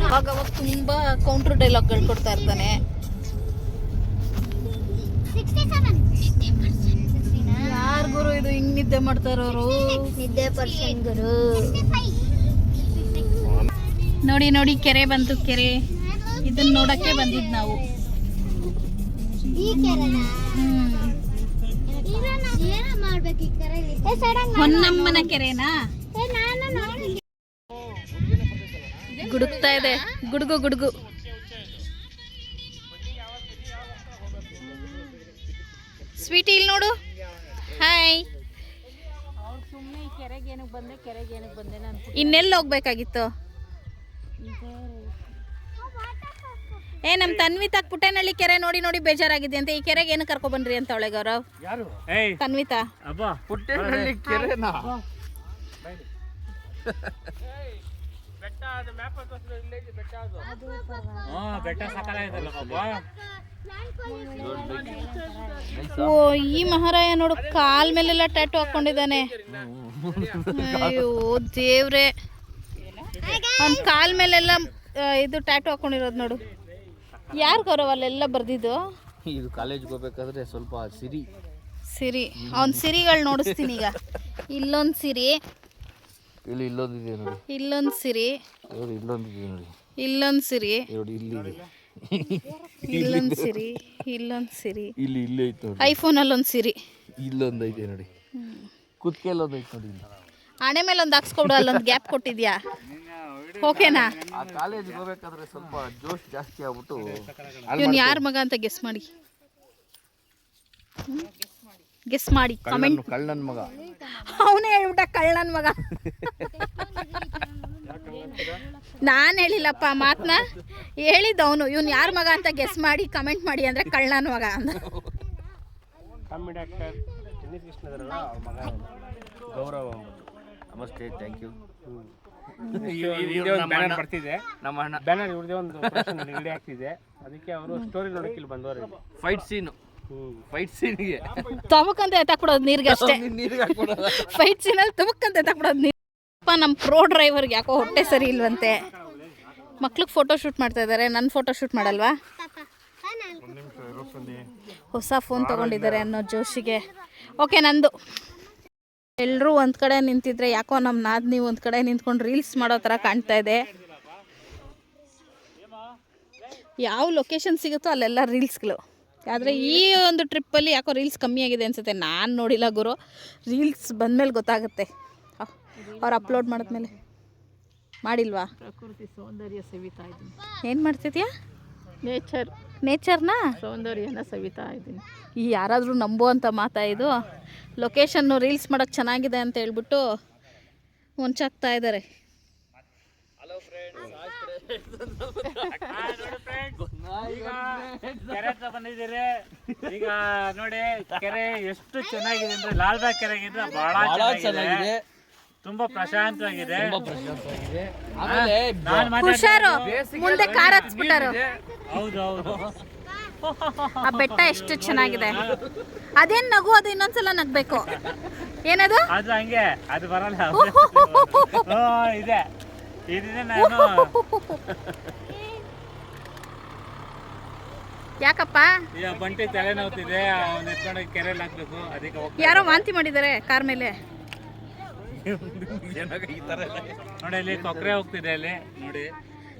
Speaker 1: ಅವಾಗ ತುಂಬಾ ಕೌಂಟರ್ ಡೈಲಾಗ್ಗಳು ಕೊಡ್ತಾ ಇರ್ತಾನೆ. ಯಾರ್ ಗುರು ಇದು ಹಿಂಗ್ ನಿದ್ದೆ ಮಾಡ್ತಾ ಇರೋರು?
Speaker 6: ನಿದ್ದೆ ಪರ್ಸನ್ ಗುರು.
Speaker 1: ನೋಡಿ ನೋಡಿ ಕೆರೆ ಬಂತು, ಕೆರೆ. ಇದನ್ನ ನೋಡಕ್ಕೆ ಬಂದಿದ್ ನಾವು.
Speaker 6: ಈ ಕೆರೆನ ಏನ ಮಾಡ್ಬೇಕು ಈ ಕೆರೆಲಿ?
Speaker 1: ಹೊನ್ನಮ್ಮನ ಕೆರೆನಾ?
Speaker 6: ನಾನು ನೋಡಿ
Speaker 1: ಗುಡುಗ್ತಾ ಇದೆ, ಗುಡುಗು ಗುಡುಗು. ಸ್ವೀಟಿ ಇಲ್ಲಿ ನೋಡು. ಹಾಯ್. ಇನ್ನೆಲ್ಲ ಹೋಗ್ಬೇಕಾಗಿತ್ತು? ನಮ್ಮ ತನ್ವಿತಾ ಪುಟ್ಟನಹಳ್ಳಿ ಕೆರೆ ನೋಡಿ ನೋಡಿ ಬೇಜಾರಾಗಿದೆ ಅಂತ ಈ ಕೆರೆಗೆ ಏನು ಕರ್ಕೊ ಬನ್ರಿ ಅಂತ ಅವಳೆ ಗೌರವ್. ತನ್ವಿತಾ
Speaker 4: ಪುಟ್ಟೇನಹಳ್ಳಿ ಕೆರೆನಾ?
Speaker 2: ಬೆಟ್ಟ ಸಕಲಾಗಿದಲ್ಲ ಪಾಪ.
Speaker 1: ಓ, ಈ ಮಹಾರಾಯ ನೋಡು ಕಾಲ್ ಮೇಲೆಲ್ಲ ಟ್ಯಾಟು ಹಾಕೊಂಡಿದ್ದಾನೆ. ಅಯ್ಯೋ ದೇವ್ರೆ, ಅವ್ನ ಕಾಲ್ ಮೇಲೆಲ್ಲ ಇದು ಟ್ಯಾಟು ಹಾಕೊಂಡಿರೋದು ನೋಡು. ಯಾರು ಗೌರವ್ ಅಲ್ಲೆಲ್ಲ ಬರ್ದಿದ್ದು?
Speaker 4: ಇದು ಕಾಲೇಜ್ಗೆ ಹೋಗ್ಬೇಕಾದ್ರೆ ಸ್ವಲ್ಪ
Speaker 1: ಸಿರಿ. ಅವ್ನ ಸಿರಿಗಳು ನೋಡಿಸ್ತೀನಿ ಈಗ. ಇಲ್ಲೊಂದು ಸಿರಿ,
Speaker 4: ಇಲ್ಲೊಂದಿದೆ ನೋಡಿ,
Speaker 1: ಇಲ್ಲೊಂದು ಸಿರಿ,
Speaker 4: ಇಲ್ಲೊಂದಿದೆ ನೋಡಿ,
Speaker 1: ಇಲ್ಲೊಂದು ಸಿರಿ,
Speaker 4: ನೋಡಿ ಇಲ್ಲಿದೆ,
Speaker 1: ಇಲ್ಲೊಂದು ಸಿರಿ, ಇಲ್ಲೊಂದು ಸಿರಿ,
Speaker 4: ಇಲ್ಲಿ ಐತೆ ನೋಡಿ,
Speaker 1: ಐಫೋನಲ್ಲಿ ಒಂದು ಸಿರಿ,
Speaker 4: ಇಲ್ಲೊಂದು ಐತೆ ನೋಡಿ, ಕುತ್ಕೆಲ್ಲೊಂದು ಐತೆ ನೋಡಿ.
Speaker 1: ಹಣೆ ಮೇಲೆ ಒಂದು ಹಾಕ್ಸ್ಕೊಬಿಡು, ಅಲ್ಲೊಂದು ಗ್ಯಾಪ್ ಕೊಟ್ಟಿದ್ಯಾ? ಓಕೆನಾ?
Speaker 4: ಆ ಕಾಲೇಜ್ಗೆ ಹೋಗ್ಬೇಕಾದ್ರೆ ಸ್ವಲ್ಪ ಜೋಶ್ ಜಾಸ್ತಿ ಆಗ್ಬಿಟ್ಟು
Speaker 1: ಇವನು ಯಾರ ಮಗ ಅಂತ ಗೆಸ್ ಮಾಡಿ, ಗೆಸ್ ಮಾಡಿ ಕಮೆಂಟ್.
Speaker 4: ಕಳ್ಳನ ಮಗ
Speaker 1: ಅವನೇ ಹೇಳ್ಬಿಟ್ಟ ಕಳ್ಳನ ಮಗ. ನಾನು ಹೇಳಿಲ್ಲಪ್ಪ ಮಾತನ್ನ, ಹೇಳಿದ್ದವನು. ಇವನು ಯಾರ ಮಗ ಅಂತ ಗೆಸ್ ಮಾಡಿ ಕಮೆಂಟ್ ಮಾಡಿ ಅಂದರೆ ಕಳ್ಳನ ಮಗ ಅಂದ.
Speaker 4: ಕಾಮಿಡಿ ಆಕ್ಟರ್ ಟೆನ್ನಿಸ್ ಕೃಷ್ಣದಲ್ಲ ಮಗ ಗೌರವ್. ನಮಸ್ತೆ, ಥ್ಯಾಂಕ್ ಯು. ಬ್ಯಾನರ್ ಬರ್ತಿದೆ, ನಮ್ಮ ಅಣ್ಣ ಬ್ಯಾನರ್ ಇವ್ರದೇ ಒಂದು ವಿಡಿಯೋ ಆಗ್ತಿದೆ, ಅದಕ್ಕೆ ಅವರು ಸ್ಟೋರಿ ನೋಡಕ್ಕೆ ಇಲ್ಲಿ ಬಂದವರು. ಫೈಟ್ ಸೀನ್ಗೆ
Speaker 1: ತಮಕ್ಕಂತ ಎತ್ತಾಕ್ಬಿಡೋದು ನೀರಿಗೆ ಅಷ್ಟೇ. ಫೈಟ್ ಸೀನಲ್ಲಿ ತಮಕ್ಕಂತ ಎತ್ತಾಕ್ಬಿಡೋದು ನೀರು. ನಮ್ಮ ಪ್ರೋ ಡ್ರೈವರ್ಗೆ ಯಾಕೋ ಹೊಟ್ಟೆ ಸರಿ ಇಲ್ವಂತೆ. ಮಕ್ಳಿಗೆ ಫೋಟೋ ಶೂಟ್ ಮಾಡ್ತಾ ಇದ್ದಾರೆ, ನನ್ನ ಫೋಟೋ ಶೂಟ್ ಮಾಡಲ್ವಾ? ಹೊಸ ಫೋನ್ ತೊಗೊಂಡಿದ್ದಾರೆ ಅನ್ನೋ ಜೋಶಿಗೆ. ಓಕೆ, ನಂದು. ಎಲ್ಲರೂ ಒಂದು ಕಡೆ ನಿಂತಿದ್ರೆ ಯಾಕೋ ನಮ್ಮ ನಾದ್ನಿ ಒಂದು ಕಡೆ ನಿಂತ್ಕೊಂಡು ರೀಲ್ಸ್ ಮಾಡೋ ಥರ ಕಾಣ್ತಾ ಇದೆ. ಯಾವ ಲೊಕೇಶನ್ ಸಿಗುತ್ತೋ ಅಲ್ಲೆಲ್ಲ ರೀಲ್ಸ್ಗಳು. ಆದರೆ ಈ ಒಂದು ಟ್ರಿಪ್ಪಲ್ಲಿ ಯಾಕೋ ರೀಲ್ಸ್ ಕಮ್ಮಿ ಆಗಿದೆ ಅನಿಸುತ್ತೆ. ನಾನು ನೋಡಿಲ್ಲ ಗುರು, ರೀಲ್ಸ್ ಬಂದಮೇಲೆ ಗೊತ್ತಾಗುತ್ತೆ. ಅವ್ರು ಅಪ್ಲೋಡ್ ಮಾಡಿದ್ಮೇಲೆ. ಮಾಡಿಲ್ವಾ?
Speaker 8: ಪ್ರಕೃತಿ ಸೌಂದರ್ಯ ಸವಿತಾ ಇದ್ದೀನಿ.
Speaker 1: ಏನು ಮಾಡ್ತಿದ್ಯಾ? ನೇಚರ್ನ
Speaker 8: ಸೌಂದರ್ಯನ ಸವಿತಾ ಇದ್ದೀನಿ.
Speaker 1: ಈ ಯಾರಾದರೂ ನಂಬುವಂಥ ಮಾತಾ ಇದು? ಲೊಕೇಶನ್ನು ರೀಲ್ಸ್ ಮಾಡೋಕ್ಕೆ ಚೆನ್ನಾಗಿದೆ ಅಂತ ಹೇಳ್ಬಿಟ್ಟು ಮುಂಚಾಕ್ತಾ ಇದ್ದಾರೆ.
Speaker 2: ಕೆರೆ ಹತ್ರ ಬಂದಿದ್ದೀರಿ. ಈಗ ನೋಡಿ ಕೆರೆ ಎಷ್ಟು ಚೆನ್ನಾಗಿದೆ ಅಂದ್ರೆ ಲಾಲ್ಬಾಗ್ ಕೆರೆಗಿಂತ ಬಹಳ ಚೆನ್ನಾಗಿದೆ. ತುಂಬಾ ಪ್ರಶಾಂತವಾಗಿದೆ.
Speaker 1: ಹುಷಾರು, ಮುಂದೆ ಕಾರ್ ಹತ್ಬಿಟ್ಟಾರು.
Speaker 2: ಹೌದು.
Speaker 1: ಆ ಬೆಟ್ಟ ಎಷ್ಟು ಚೆನ್ನಾಗಿದೆ. ಅದೇನ್ ನಗು? ಅದು ಇನ್ನೊಂದ್ಸಲ ನಗ್ಬೇಕು. ಏನದು?
Speaker 2: ಅದು ಹಂಗೆ, ಅದು ಬರಲ್ಲ. ಇದೆ ಇದನ್ನೇ ನಾನು.
Speaker 1: ಯಾಕಪ್ಪ?
Speaker 2: ಈಗ ಬಂಟಿ ತಲೆನೋವ್ತಿದೆ, ಅವ್ನು ಎತ್ಕೊಂಡೋಗಿ ಕೆರೆಯಲ್ಲಿ ಹಾಕ್ಬೇಕು. ಅದಕ್ಕೆ
Speaker 1: ಯಾರೋ ವಾಂತಿ ಮಾಡಿದ್ದಾರೆ ಕಾರ್ ಮೇಲೆ.
Speaker 2: ನೋಡಿ ಅಲ್ಲಿ ಕೊಕ್ರೆ ಹೋಗ್ತಿದೆ, ಅಲ್ಲಿ ನೋಡಿ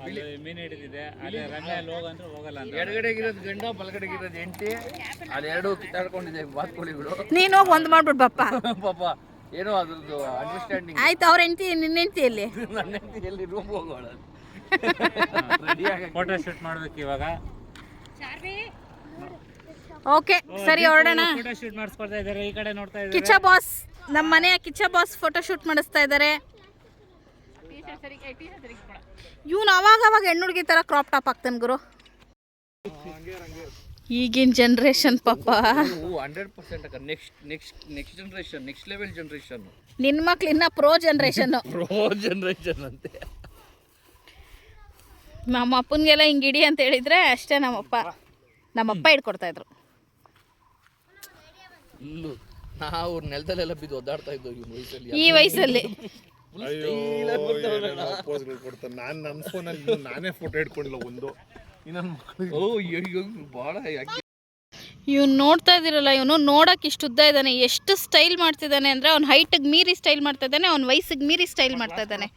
Speaker 2: ಅಲ್ಲಿ ಮೀನು ಹಿಡಿದಿದೆ. ಅಲ್ಲಿ ರಂಗಲ್ಲಿ ಹೋಗಂದ್ರೆ ಹೋಗಲ್ಲ ಅಂತ.
Speaker 4: ಎಡಗಡೆಗಿರೋದು ಗಂಡ, ಬಲಗಡೆಗಿರೋದು ಹೆಂಡತಿ, ಅದೆರಡು ಕಿತ್ತಾಡ್ಕೊಂಡಿದೆ ಬಾತ್ಕೋಳಿಗಳು.
Speaker 1: ನೀನು ಹೋಗಿ ಒಂದು ಮಾಡ್ಬಿಡ್ ಬಪ್ಪ.
Speaker 4: ಪಾಪ ಏನೋ ಅದ್ರದ್ದು ಅಂಡರ್ಸ್ಟ್ಯಾಂಡಿಂಗ್.
Speaker 1: ಆಯ್ತು, ಅವ್ರ ಹೆಂಡತಿ, ನಿನ್ನ ಹೆಂಡತಿಯಲ್ಲಿ
Speaker 4: ನನ್ನ ಹೆಂಡತಿಯಲ್ಲಿ ರೂಮ್ ಹೋಗೋಳ.
Speaker 2: ಫೋಟೋ ಶೂಟ್ ಮಾಡ್ಬೇಕು ಇವಾಗ.
Speaker 1: ಓಕೆ, ಸರಿ ಹೊರಡೋಣ.
Speaker 2: ಫೋಟೋ ಶೂಟ್ ಮಾಡಿಸ್ಕೊಳ್ತಾ ಇದ್ದಾರೆ. ಈ ಕಡೆ ನೋಡ್ತಾ ಇದ್ದಾರೆ
Speaker 1: ಕಿಚ್ಚ ಬಾಸ್, ನಮ್ಮ ಮನೆಯ ಕಿಚ್ಚ ಬಾಸ್ ಫೋಟೋ ಶೂಟ್ ಮಾಡಿಸ್ತಾ ಇದ್ದಾರೆ. ಇವನು ಅವಾಗ ಹೆಣ್ಣು ಹುಡುಗಿ ಥರ ಕ್ರಾಪ್ ಟಾಪ್ ಹಾಕ್ತಾನೆ ಗುರು. ಈಗಿನ ಜನ್ರೇಷನ್ ಪಾಪ.
Speaker 4: 100% next generation, next level generation.
Speaker 1: ನಿನ್ನ ಮಕ್ಳು ಇನ್ನ ಪ್ರೋ ಜನರೇಷನ್
Speaker 4: ಅಂತೆ.
Speaker 1: ನಮ್ಮ ಅಪ್ಪನಿಗೆಲ್ಲ ಹಿಂಗೆ ಇಡಿ ಅಂತ ಹೇಳಿದ್ರೆ ಅಷ್ಟೇ. ನಮ್ಮಪ್ಪ ಹಿಡ್ಕೊಡ್ತಾ ಇದ್ರು.
Speaker 4: ಇಲ್ಲೂ ನಾವು ನೆಲದಲ್ಲೆಲ್ಲ ಬಿದ್ದು ಒದ್ದಾಡ್ತಾ ಇದ್ವು
Speaker 1: ಈ ವಯಸ್ಸಲ್ಲಿ.
Speaker 5: ನಾನು ನನ್ನ ಫೋನಲ್ಲಿ ನಾನೇ ಫೋಟೋ ಇಟ್ಕೊಂಡಿಲ್ಲ ಒಂದು.
Speaker 4: ಭಾಳ
Speaker 1: ಇವ್ನು ನೋಡ್ತಾ ಇದ್ದೀರಲ್ಲ, ಇವನು ನೋಡೋಕೆ ಇಷ್ಟು ಉದ್ದ ಇದ್ದಾನೆ. ಎಷ್ಟು ಸ್ಟೈಲ್ ಮಾಡ್ತಿದ್ದಾನೆ ಅಂದರೆ ಅವ್ನ ಹೈಟಿಗೆ ಮೀರಿ ಸ್ಟೈಲ್ ಮಾಡ್ತಾ ಇದ್ದಾನೆ, ಅವ್ನ ವಯಸ್ಸಿಗೆ ಮೀರಿ ಸ್ಟೈಲ್ ಮಾಡ್ತಾ ಇದ್ದಾನೆ.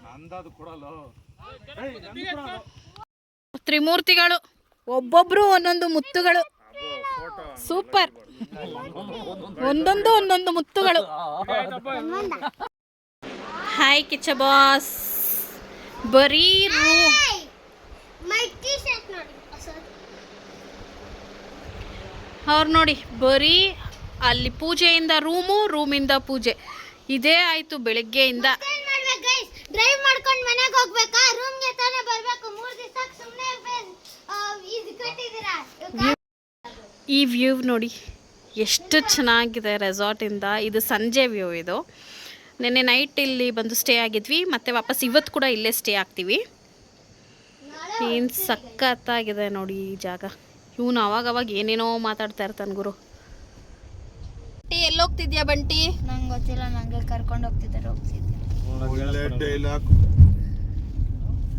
Speaker 5: ನನ್ನ
Speaker 1: ತ್ರಿಮೂರ್ತಿಗಳು ಒಬ್ಬೊಬ್ರು ಒಂದೊಂದು ಮುತ್ತುಗಳು. ಸೂಪರ್, ಒಂದೊಂದು ಮುತ್ತುಗಳು. Hi Kichcha boss. ಬರೀ
Speaker 6: ಮೈ ಟೀ ಶರ್ಟ್ ನೋಡಿ
Speaker 1: ಅವ್ರು ನೋಡಿ, ಬರೀ ಅಲ್ಲಿ ಪೂಜೆಯಿಂದ ರೂಮಿಂದ ಪೂಜೆ ಇದೇ ಆಯ್ತು ಬೆಳಗ್ಗೆಯಿಂದ.
Speaker 6: ಏನ್ ಮಾಡ್ಬೇಕು ಗೈಸ್? ಡ್ರೈವ್ ಮಾಡ್ಕೊಂಡು ಮನೆಗೆ ಹೋಗ್ಬೇಕಾ? ರೂಮ್ಗೆ ತಾನೇ ಬರ್ಬೇಕು. 3 ದಿವಸ ಸುಮ್ಮನೆ ಇದು ಕಟ್ಟಿದ್ದೀರಾ.
Speaker 1: ಈ ವ್ಯೂ ನೋಡಿ ಎಷ್ಟು ಚೆನ್ನಾಗಿದೆ ರೆಸಾರ್ಟಿಂದ. ಇದು ಸಂಜೆ ವ್ಯೂ. ಇದು ನೆನ್ನೆ ನೈಟ್ ಇಲ್ಲಿ ಬಂದು ಸ್ಟೇ ಆಗಿದ್ವಿ, ಮತ್ತು ವಾಪಸ್ ಇವತ್ತು ಕೂಡ ಇಲ್ಲೇ ಸ್ಟೇ ಆಗ್ತೀವಿ. ಏನು ಸಖತ್ತಾಗಿದೆ ನೋಡಿ ಈ ಜಾಗ. ಇವನು ಅವಾಗವಾಗ ಏನೇನೋ ಮಾತಾಡ್ತಾ ಇರ್ತಾನೆ ಗುರು. ಎಲ್ಲೋಗ್ತಿದ್ಯಾ ಬಂಟಿ?
Speaker 6: ನಂಗೆ ಗೊತ್ತಿಲ್ಲ, ನಂಗೆ ಕರ್ಕೊಂಡು ಹೋಗ್ತಿದ್ದಾರೆ.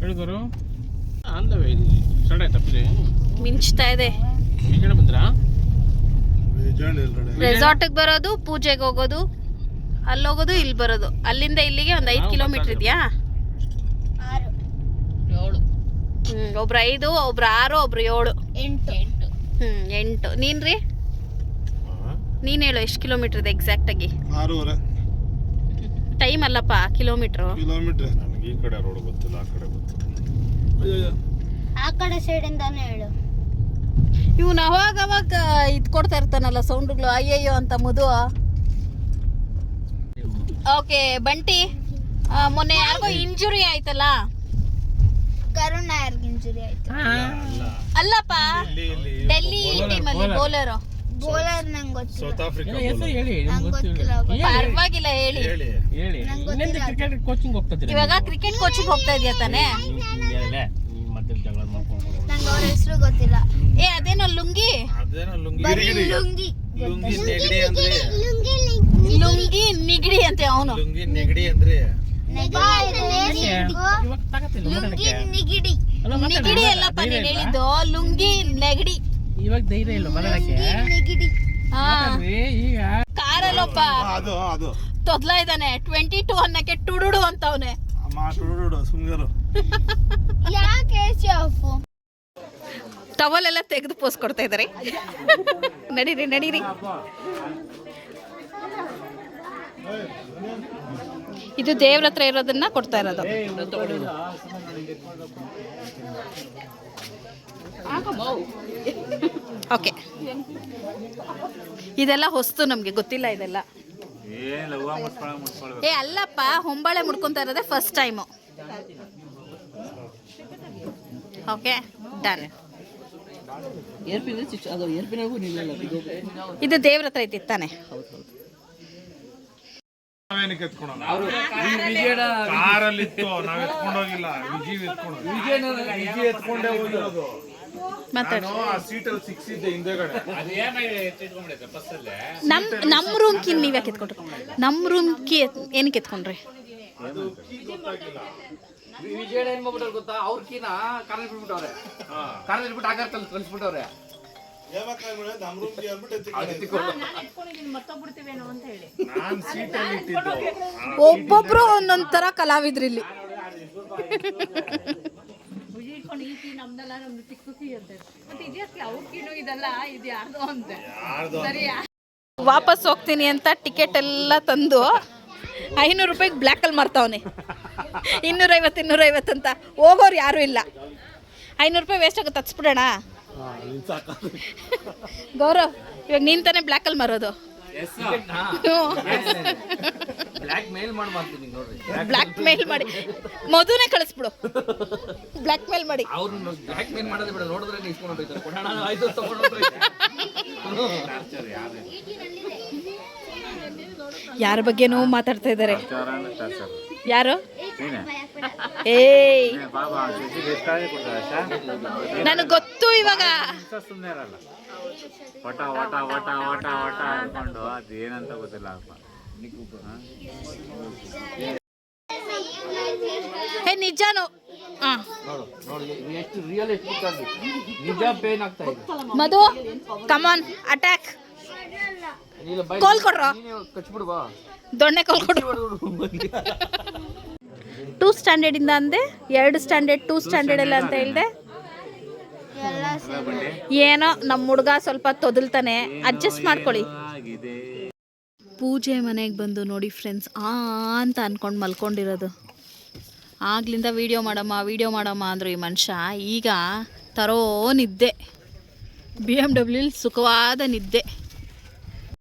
Speaker 4: ಹೇಳಿದರು ಅಂದವೇ ಸ್ಟಾರ್ಟ್ ಆಯ್ತಾ ಪೂಜೆ?
Speaker 1: ಮಿಂಚ್ತಾ ಇದೆ.
Speaker 4: ಈಗ ಬಂದ್ರಾ?
Speaker 1: ರೆಸಾರ್ಟಿಗೆ ಬರೋದು, ಪೂಜೆಗೆ ಹೋಗೋದು, ಅಲ್ಲೋಗೋದು, ಇಲ್ಲಿ ಬರೋದು. ಅಲ್ಲಿಂದ ಇಲ್ಲಿಗೆ ಒಂದು 5 ಕಿಲೋಮೀಟರ್ ಇದೆಯಾ? 7. ಒಬ್ರು 5, ಒಬ್ರು 6, ಒಬ್ರು 7. 8. ನೀನ್ರಿ? ನೀನು ಹೇಳು ಎಷ್ಟು ಕಿಲೋಮೀಟರ್ ಇದೆ ಎಕ್ಸಾಕ್ಟಾಗಿ?
Speaker 5: 6.5
Speaker 1: ಟೈಮ್ ಅಲ್ಲಪ್ಪ, ಕಿಲೋಮೀಟ್ರು.
Speaker 5: ನನಗೆ ಈ ಕಡೆ ರೋಡ್ ಗೊತ್ತಿಲ್ಲ, ಆ ಕಡೆ ಗೊತ್ತಿಲ್ಲ.
Speaker 6: ಆ ಕಡೆ ಸೈಡಿಂದಾನೇ ಹೇಳು.
Speaker 1: ಇವನು ಅವಾಗ ಇದು ಕೊಡ್ತಾ ಇರ್ತಾನಲ್ಲ ಸೌಂಡ್ಗಳು, ಅಯ್ಯಯ್ಯೋ ಅಂತ ಮುದು. ಓಕೆ ಬಂಟಿ, ಮೊನ್ನೆ ಯಾರಿಗೋ ಇಂಜುರಿ ಆಯ್ತಲ್ಲ?
Speaker 6: ಕರುಣ ಯಾರಿಗೆ ಇಂಜುರಿ ಆಯ್ತು?
Speaker 1: ಅಲ್ಲಪ್ಪ, ಡೆಲ್ಲಿ ಟೀಮಲ್ಲಿ ಬೌಲರು.
Speaker 6: ಬೌಲರ್ ನಂಗೆ ಗೊತ್ತಿಲ್ಲ.
Speaker 5: ಸೌತ್ ಆಫ್ರಿಕಾ
Speaker 4: ಹೇಳಿ,
Speaker 6: ನಂಗೆ ಗೊತ್ತಿಲ್ಲ.
Speaker 1: ಪರವಾಗಿಲ್ಲ ಹೇಳಿ.
Speaker 4: ಹೇಳಿ. ಇನ್ನೆಂದು ಕ್ರಿಕೆಟ್ ಕೋಚಿಂಗ್ ಹೋಗ್ತಿದ್ದೀರಾ?
Speaker 1: ಇವಾಗ ಕ್ರಿಕೆಟ್ ಕೋಚಿಂಗ್ ಹೋಗ್ತಾ ಇದೆಯಾ ತಾನೇ?
Speaker 4: ಮಧ್ಯದಲ್ಲಿ ಜಗಳ ಮಾಡ್ಕೊಂಡು
Speaker 6: ನಂಗೆ ಅವ್ರ ಹೆಸರು ಗೊತ್ತಿಲ್ಲ.
Speaker 1: ಅದೇನೋ ಲುಂಗಿ
Speaker 6: ಬರೀ ಲುಂಗಿ
Speaker 5: ಲುಂಗಿ ನೆಗಡಿ ಅಂದ್ರೆ
Speaker 1: ಲುಂಗಿ ನಿಗಡಿ ಅಂತೆ ಅವನು.
Speaker 5: ಲುಂಗಿ ನೆಗಡಿ ಅಂದ್ರೆ
Speaker 4: ಇವಾಗ ತಾಕತ್ತಿಲ್ಲ
Speaker 6: ಲುಂಗಿ ನಿಗಿಡಿ.
Speaker 1: ನಿಗಡಿ ಅಲ್ಲಪ್ಪ ನೀನ್ ಹೇಳಿದ್ದು, ಲುಂಗಿ ನೆಗಡಿ.
Speaker 4: ಇವಾಗ ಧೈರ್ಯ ಇಲ್ಲ ಮಾತಾಡಕ್ಕೆ.
Speaker 6: ನಿಗಿಡಿ.
Speaker 1: ಹಾ,
Speaker 4: ಈಗ
Speaker 1: ಕಾರಲ್ಲೊಬ್ಬ
Speaker 5: ಅದು
Speaker 1: ತೊದ್ಲ ಇದ್ದಾನೆ. 22 ಅನ್ನಕ್ಕೆ ಟುಡುಡು ಅಂತವನೆ.
Speaker 5: ಮಾತಾಡೋಡು ಸುಮ್ಗಾರು.
Speaker 6: ಯಾಕೆ ಶಾಫು?
Speaker 1: ಟವಲ್ ಎಲ್ಲ ತೆಗೆದು ಪೋಸ್ ಕೊಡ್ತಾ ಇದ್ದಾರೆ. ನಡೀರಿ. ಇದು ದೇವ್ರ ಹತ್ರ ಇರೋದನ್ನ ಕೊಡ್ತಾ ಇರೋದು. ಓಕೆ, ಇದೆಲ್ಲ ಹೊಸ್ತು, ನಮಗೆ ಗೊತ್ತಿಲ್ಲ ಇದೆಲ್ಲ. ಅಲ್ಲಪ್ಪ, ಹೊಂಬಾಳೆ ಮುಡ್ಕೊಂತ ಇರೋದೇ ಫಸ್ಟ್ ಟೈಮು. Okay done. ಇದು ದೇವ್ರ ಹತ್ರ ಐತಿ ತಾನೆ?
Speaker 5: ನಾವೇನಕ್ಕೆ ಎತ್ಕೊಂಡು ಕಾರಲ್ಲಿತ್ತು, ನಾವ್ ಎತ್ಕೊಂಡೋಗಿಲ್ಲ. ವಿಜಯ್ ಎತ್ಕೊಂಡೇ ಹೋಗಿರೋದು.
Speaker 1: ಮಾತಾಡಿ.
Speaker 5: ಆ ಸೀಟಲ್ಲಿ ಸಿಕ್ಸಿದ್ದೆ ಹಿಂದೆಗಡೆ.
Speaker 1: ನಮ್ಮ ರೂಮ್ಕಿ ನೀವ್ ಯಾಕೆ ಎತ್ಕೊಂಡ್ರಿ? ನಮ್ಮ ರೂಮ್ಕಿ ಏನಕ್ಕೆ ಎತ್ಕೊಂಡ್ರಿ?
Speaker 9: ವಿಜಯ ಏನ್ ಮಾಡ್ಬಿಟ್ಟಾರ ಗೊತ್ತಾ? ಅವ್ರಕಿನ ಕಾರಲ್ಲಿ ಬಿಟ್ಬಿಟ್ಟವ್ರೆ. ಕಾರಲ್ಲಿ ಬಿಟ್ಟು ಆಗಾರ ಕಳ್ಸ್ಬಿಟ್ಟವ್ರೆ.
Speaker 1: ಒಬ್ಬೊಬ್ರು ಒಂದೊಂಥರ ಕಲಾವಿದ್ರಿಲ್ಲಿ. ವಾಪಸ್ ಹೋಗ್ತೀನಿ ಅಂತ ಟಿಕೆಟ್ ಎಲ್ಲ ತಂದು 500 ರೂಪಾಯಿಗೆ ಬ್ಲ್ಯಾಕಲ್ಲಿ ಮಾರ್ತಾವನೆ. 250 ಅಂತ. ಹೋಗೋರು ಯಾರೂ ಇಲ್ಲ. 500 ರೂಪಾಯಿ ವೇಸ್ಟ್ ಆಗುತ್ತೆ, ಹಚ್ಬಿಡೋಣ. ಗೌರವ್, ಇವಾಗ ನೀನ್ ತಾನೇ ಬ್ಲ್ಯಾಕಲ್ಲಿ ಮಾರೋದು?
Speaker 9: ಬ್ಲ್ಯಾಕ್ ಮೇಲ್ ಮಾಡ್ತೀನಿ ನೋಡ್ರಿ.
Speaker 1: ಬ್ಲ್ಯಾಕ್ ಮೇಲ್ ಮಾಡಿ ಮದುವೆ ಕಳಿಸ್ಬಿಡು. ಬ್ಲ್ಯಾಕ್ ಮೇಲ್ ಮಾಡಿ.
Speaker 9: ಅವ್ರು ಬ್ಲ್ಯಾಕ್ ಮೇಲ್ ಮಾಡೋದೇ ಬಿಡ, ನೋಡಿದ್ರೆ ಇಸ್ಕೊಂಡು ಹೋಗ್ತಾರೆ. ಕೊಡೋಣ ಆಯ್ತು ತಗೊಂಡು.
Speaker 1: ಯಾರ ಬಗ್ಗೆನೂ ಮಾತಾಡ್ತಾ ಇದ್ದಾರೆ. ಯಾರು? ಏಯ್, ನನಗೆ ಗೊತ್ತು ಇವಾಗ.
Speaker 2: ಅನ್ಕೊಂಡು ಅದೇನಂತ ಗೊತ್ತಿಲ್ಲ.
Speaker 1: ನಿಜಾನು.
Speaker 9: ಎಷ್ಟು ರಿಯಲ್ ಎಷ್ಟು ನಿಜ ಪೇನ್ ಆಗ್ತಾ ಇದೆ.
Speaker 1: ಮಧು, ಕಮಾನ್ ಅಟ್ಯಾಕ್. ಕೋಲ್ ಕೊಡ್ರ,
Speaker 9: ಕಚ್ಬಿಡ್ವಾ?
Speaker 1: ದೊಣ್ಣೆ ಕೋಲ್ ಕೊಡ್ರು. 2 ಸ್ಟ್ಯಾಂಡರ್ಡಿಂದ ಅಂದೆ 2 ಸ್ಟ್ಯಾಂಡರ್ಡ್ 2 ಸ್ಟ್ಯಾಂಡರ್ಡ್ ಎಲ್ಲ ಅಂತ ಹೇಳಿದೆ. ಏನೋ ನಮ್ಮ ಹುಡುಗ ಸ್ವಲ್ಪ ತೊದಲ್ತಾನೆ, ಅಡ್ಜಸ್ಟ್ ಮಾಡ್ಕೊಳ್ಳಿ. ಪೂಜೆ ಮನೆಗೆ ಬಂದು ನೋಡಿ ಫ್ರೆಂಡ್ಸ್ ಅಂತ ಅಂದ್ಕೊಂಡು ಮಲ್ಕೊಂಡಿರೋದು. ಆಗ್ಲಿಂದ ವೀಡಿಯೋ ಮಾಡಮ್ಮ ಅಂದರು ಈ ಮನುಷ್ಯ. ಈಗ ತರೋ ನಿದ್ದೆ, BMW ಸುಖವಾದ ನಿದ್ದೆ.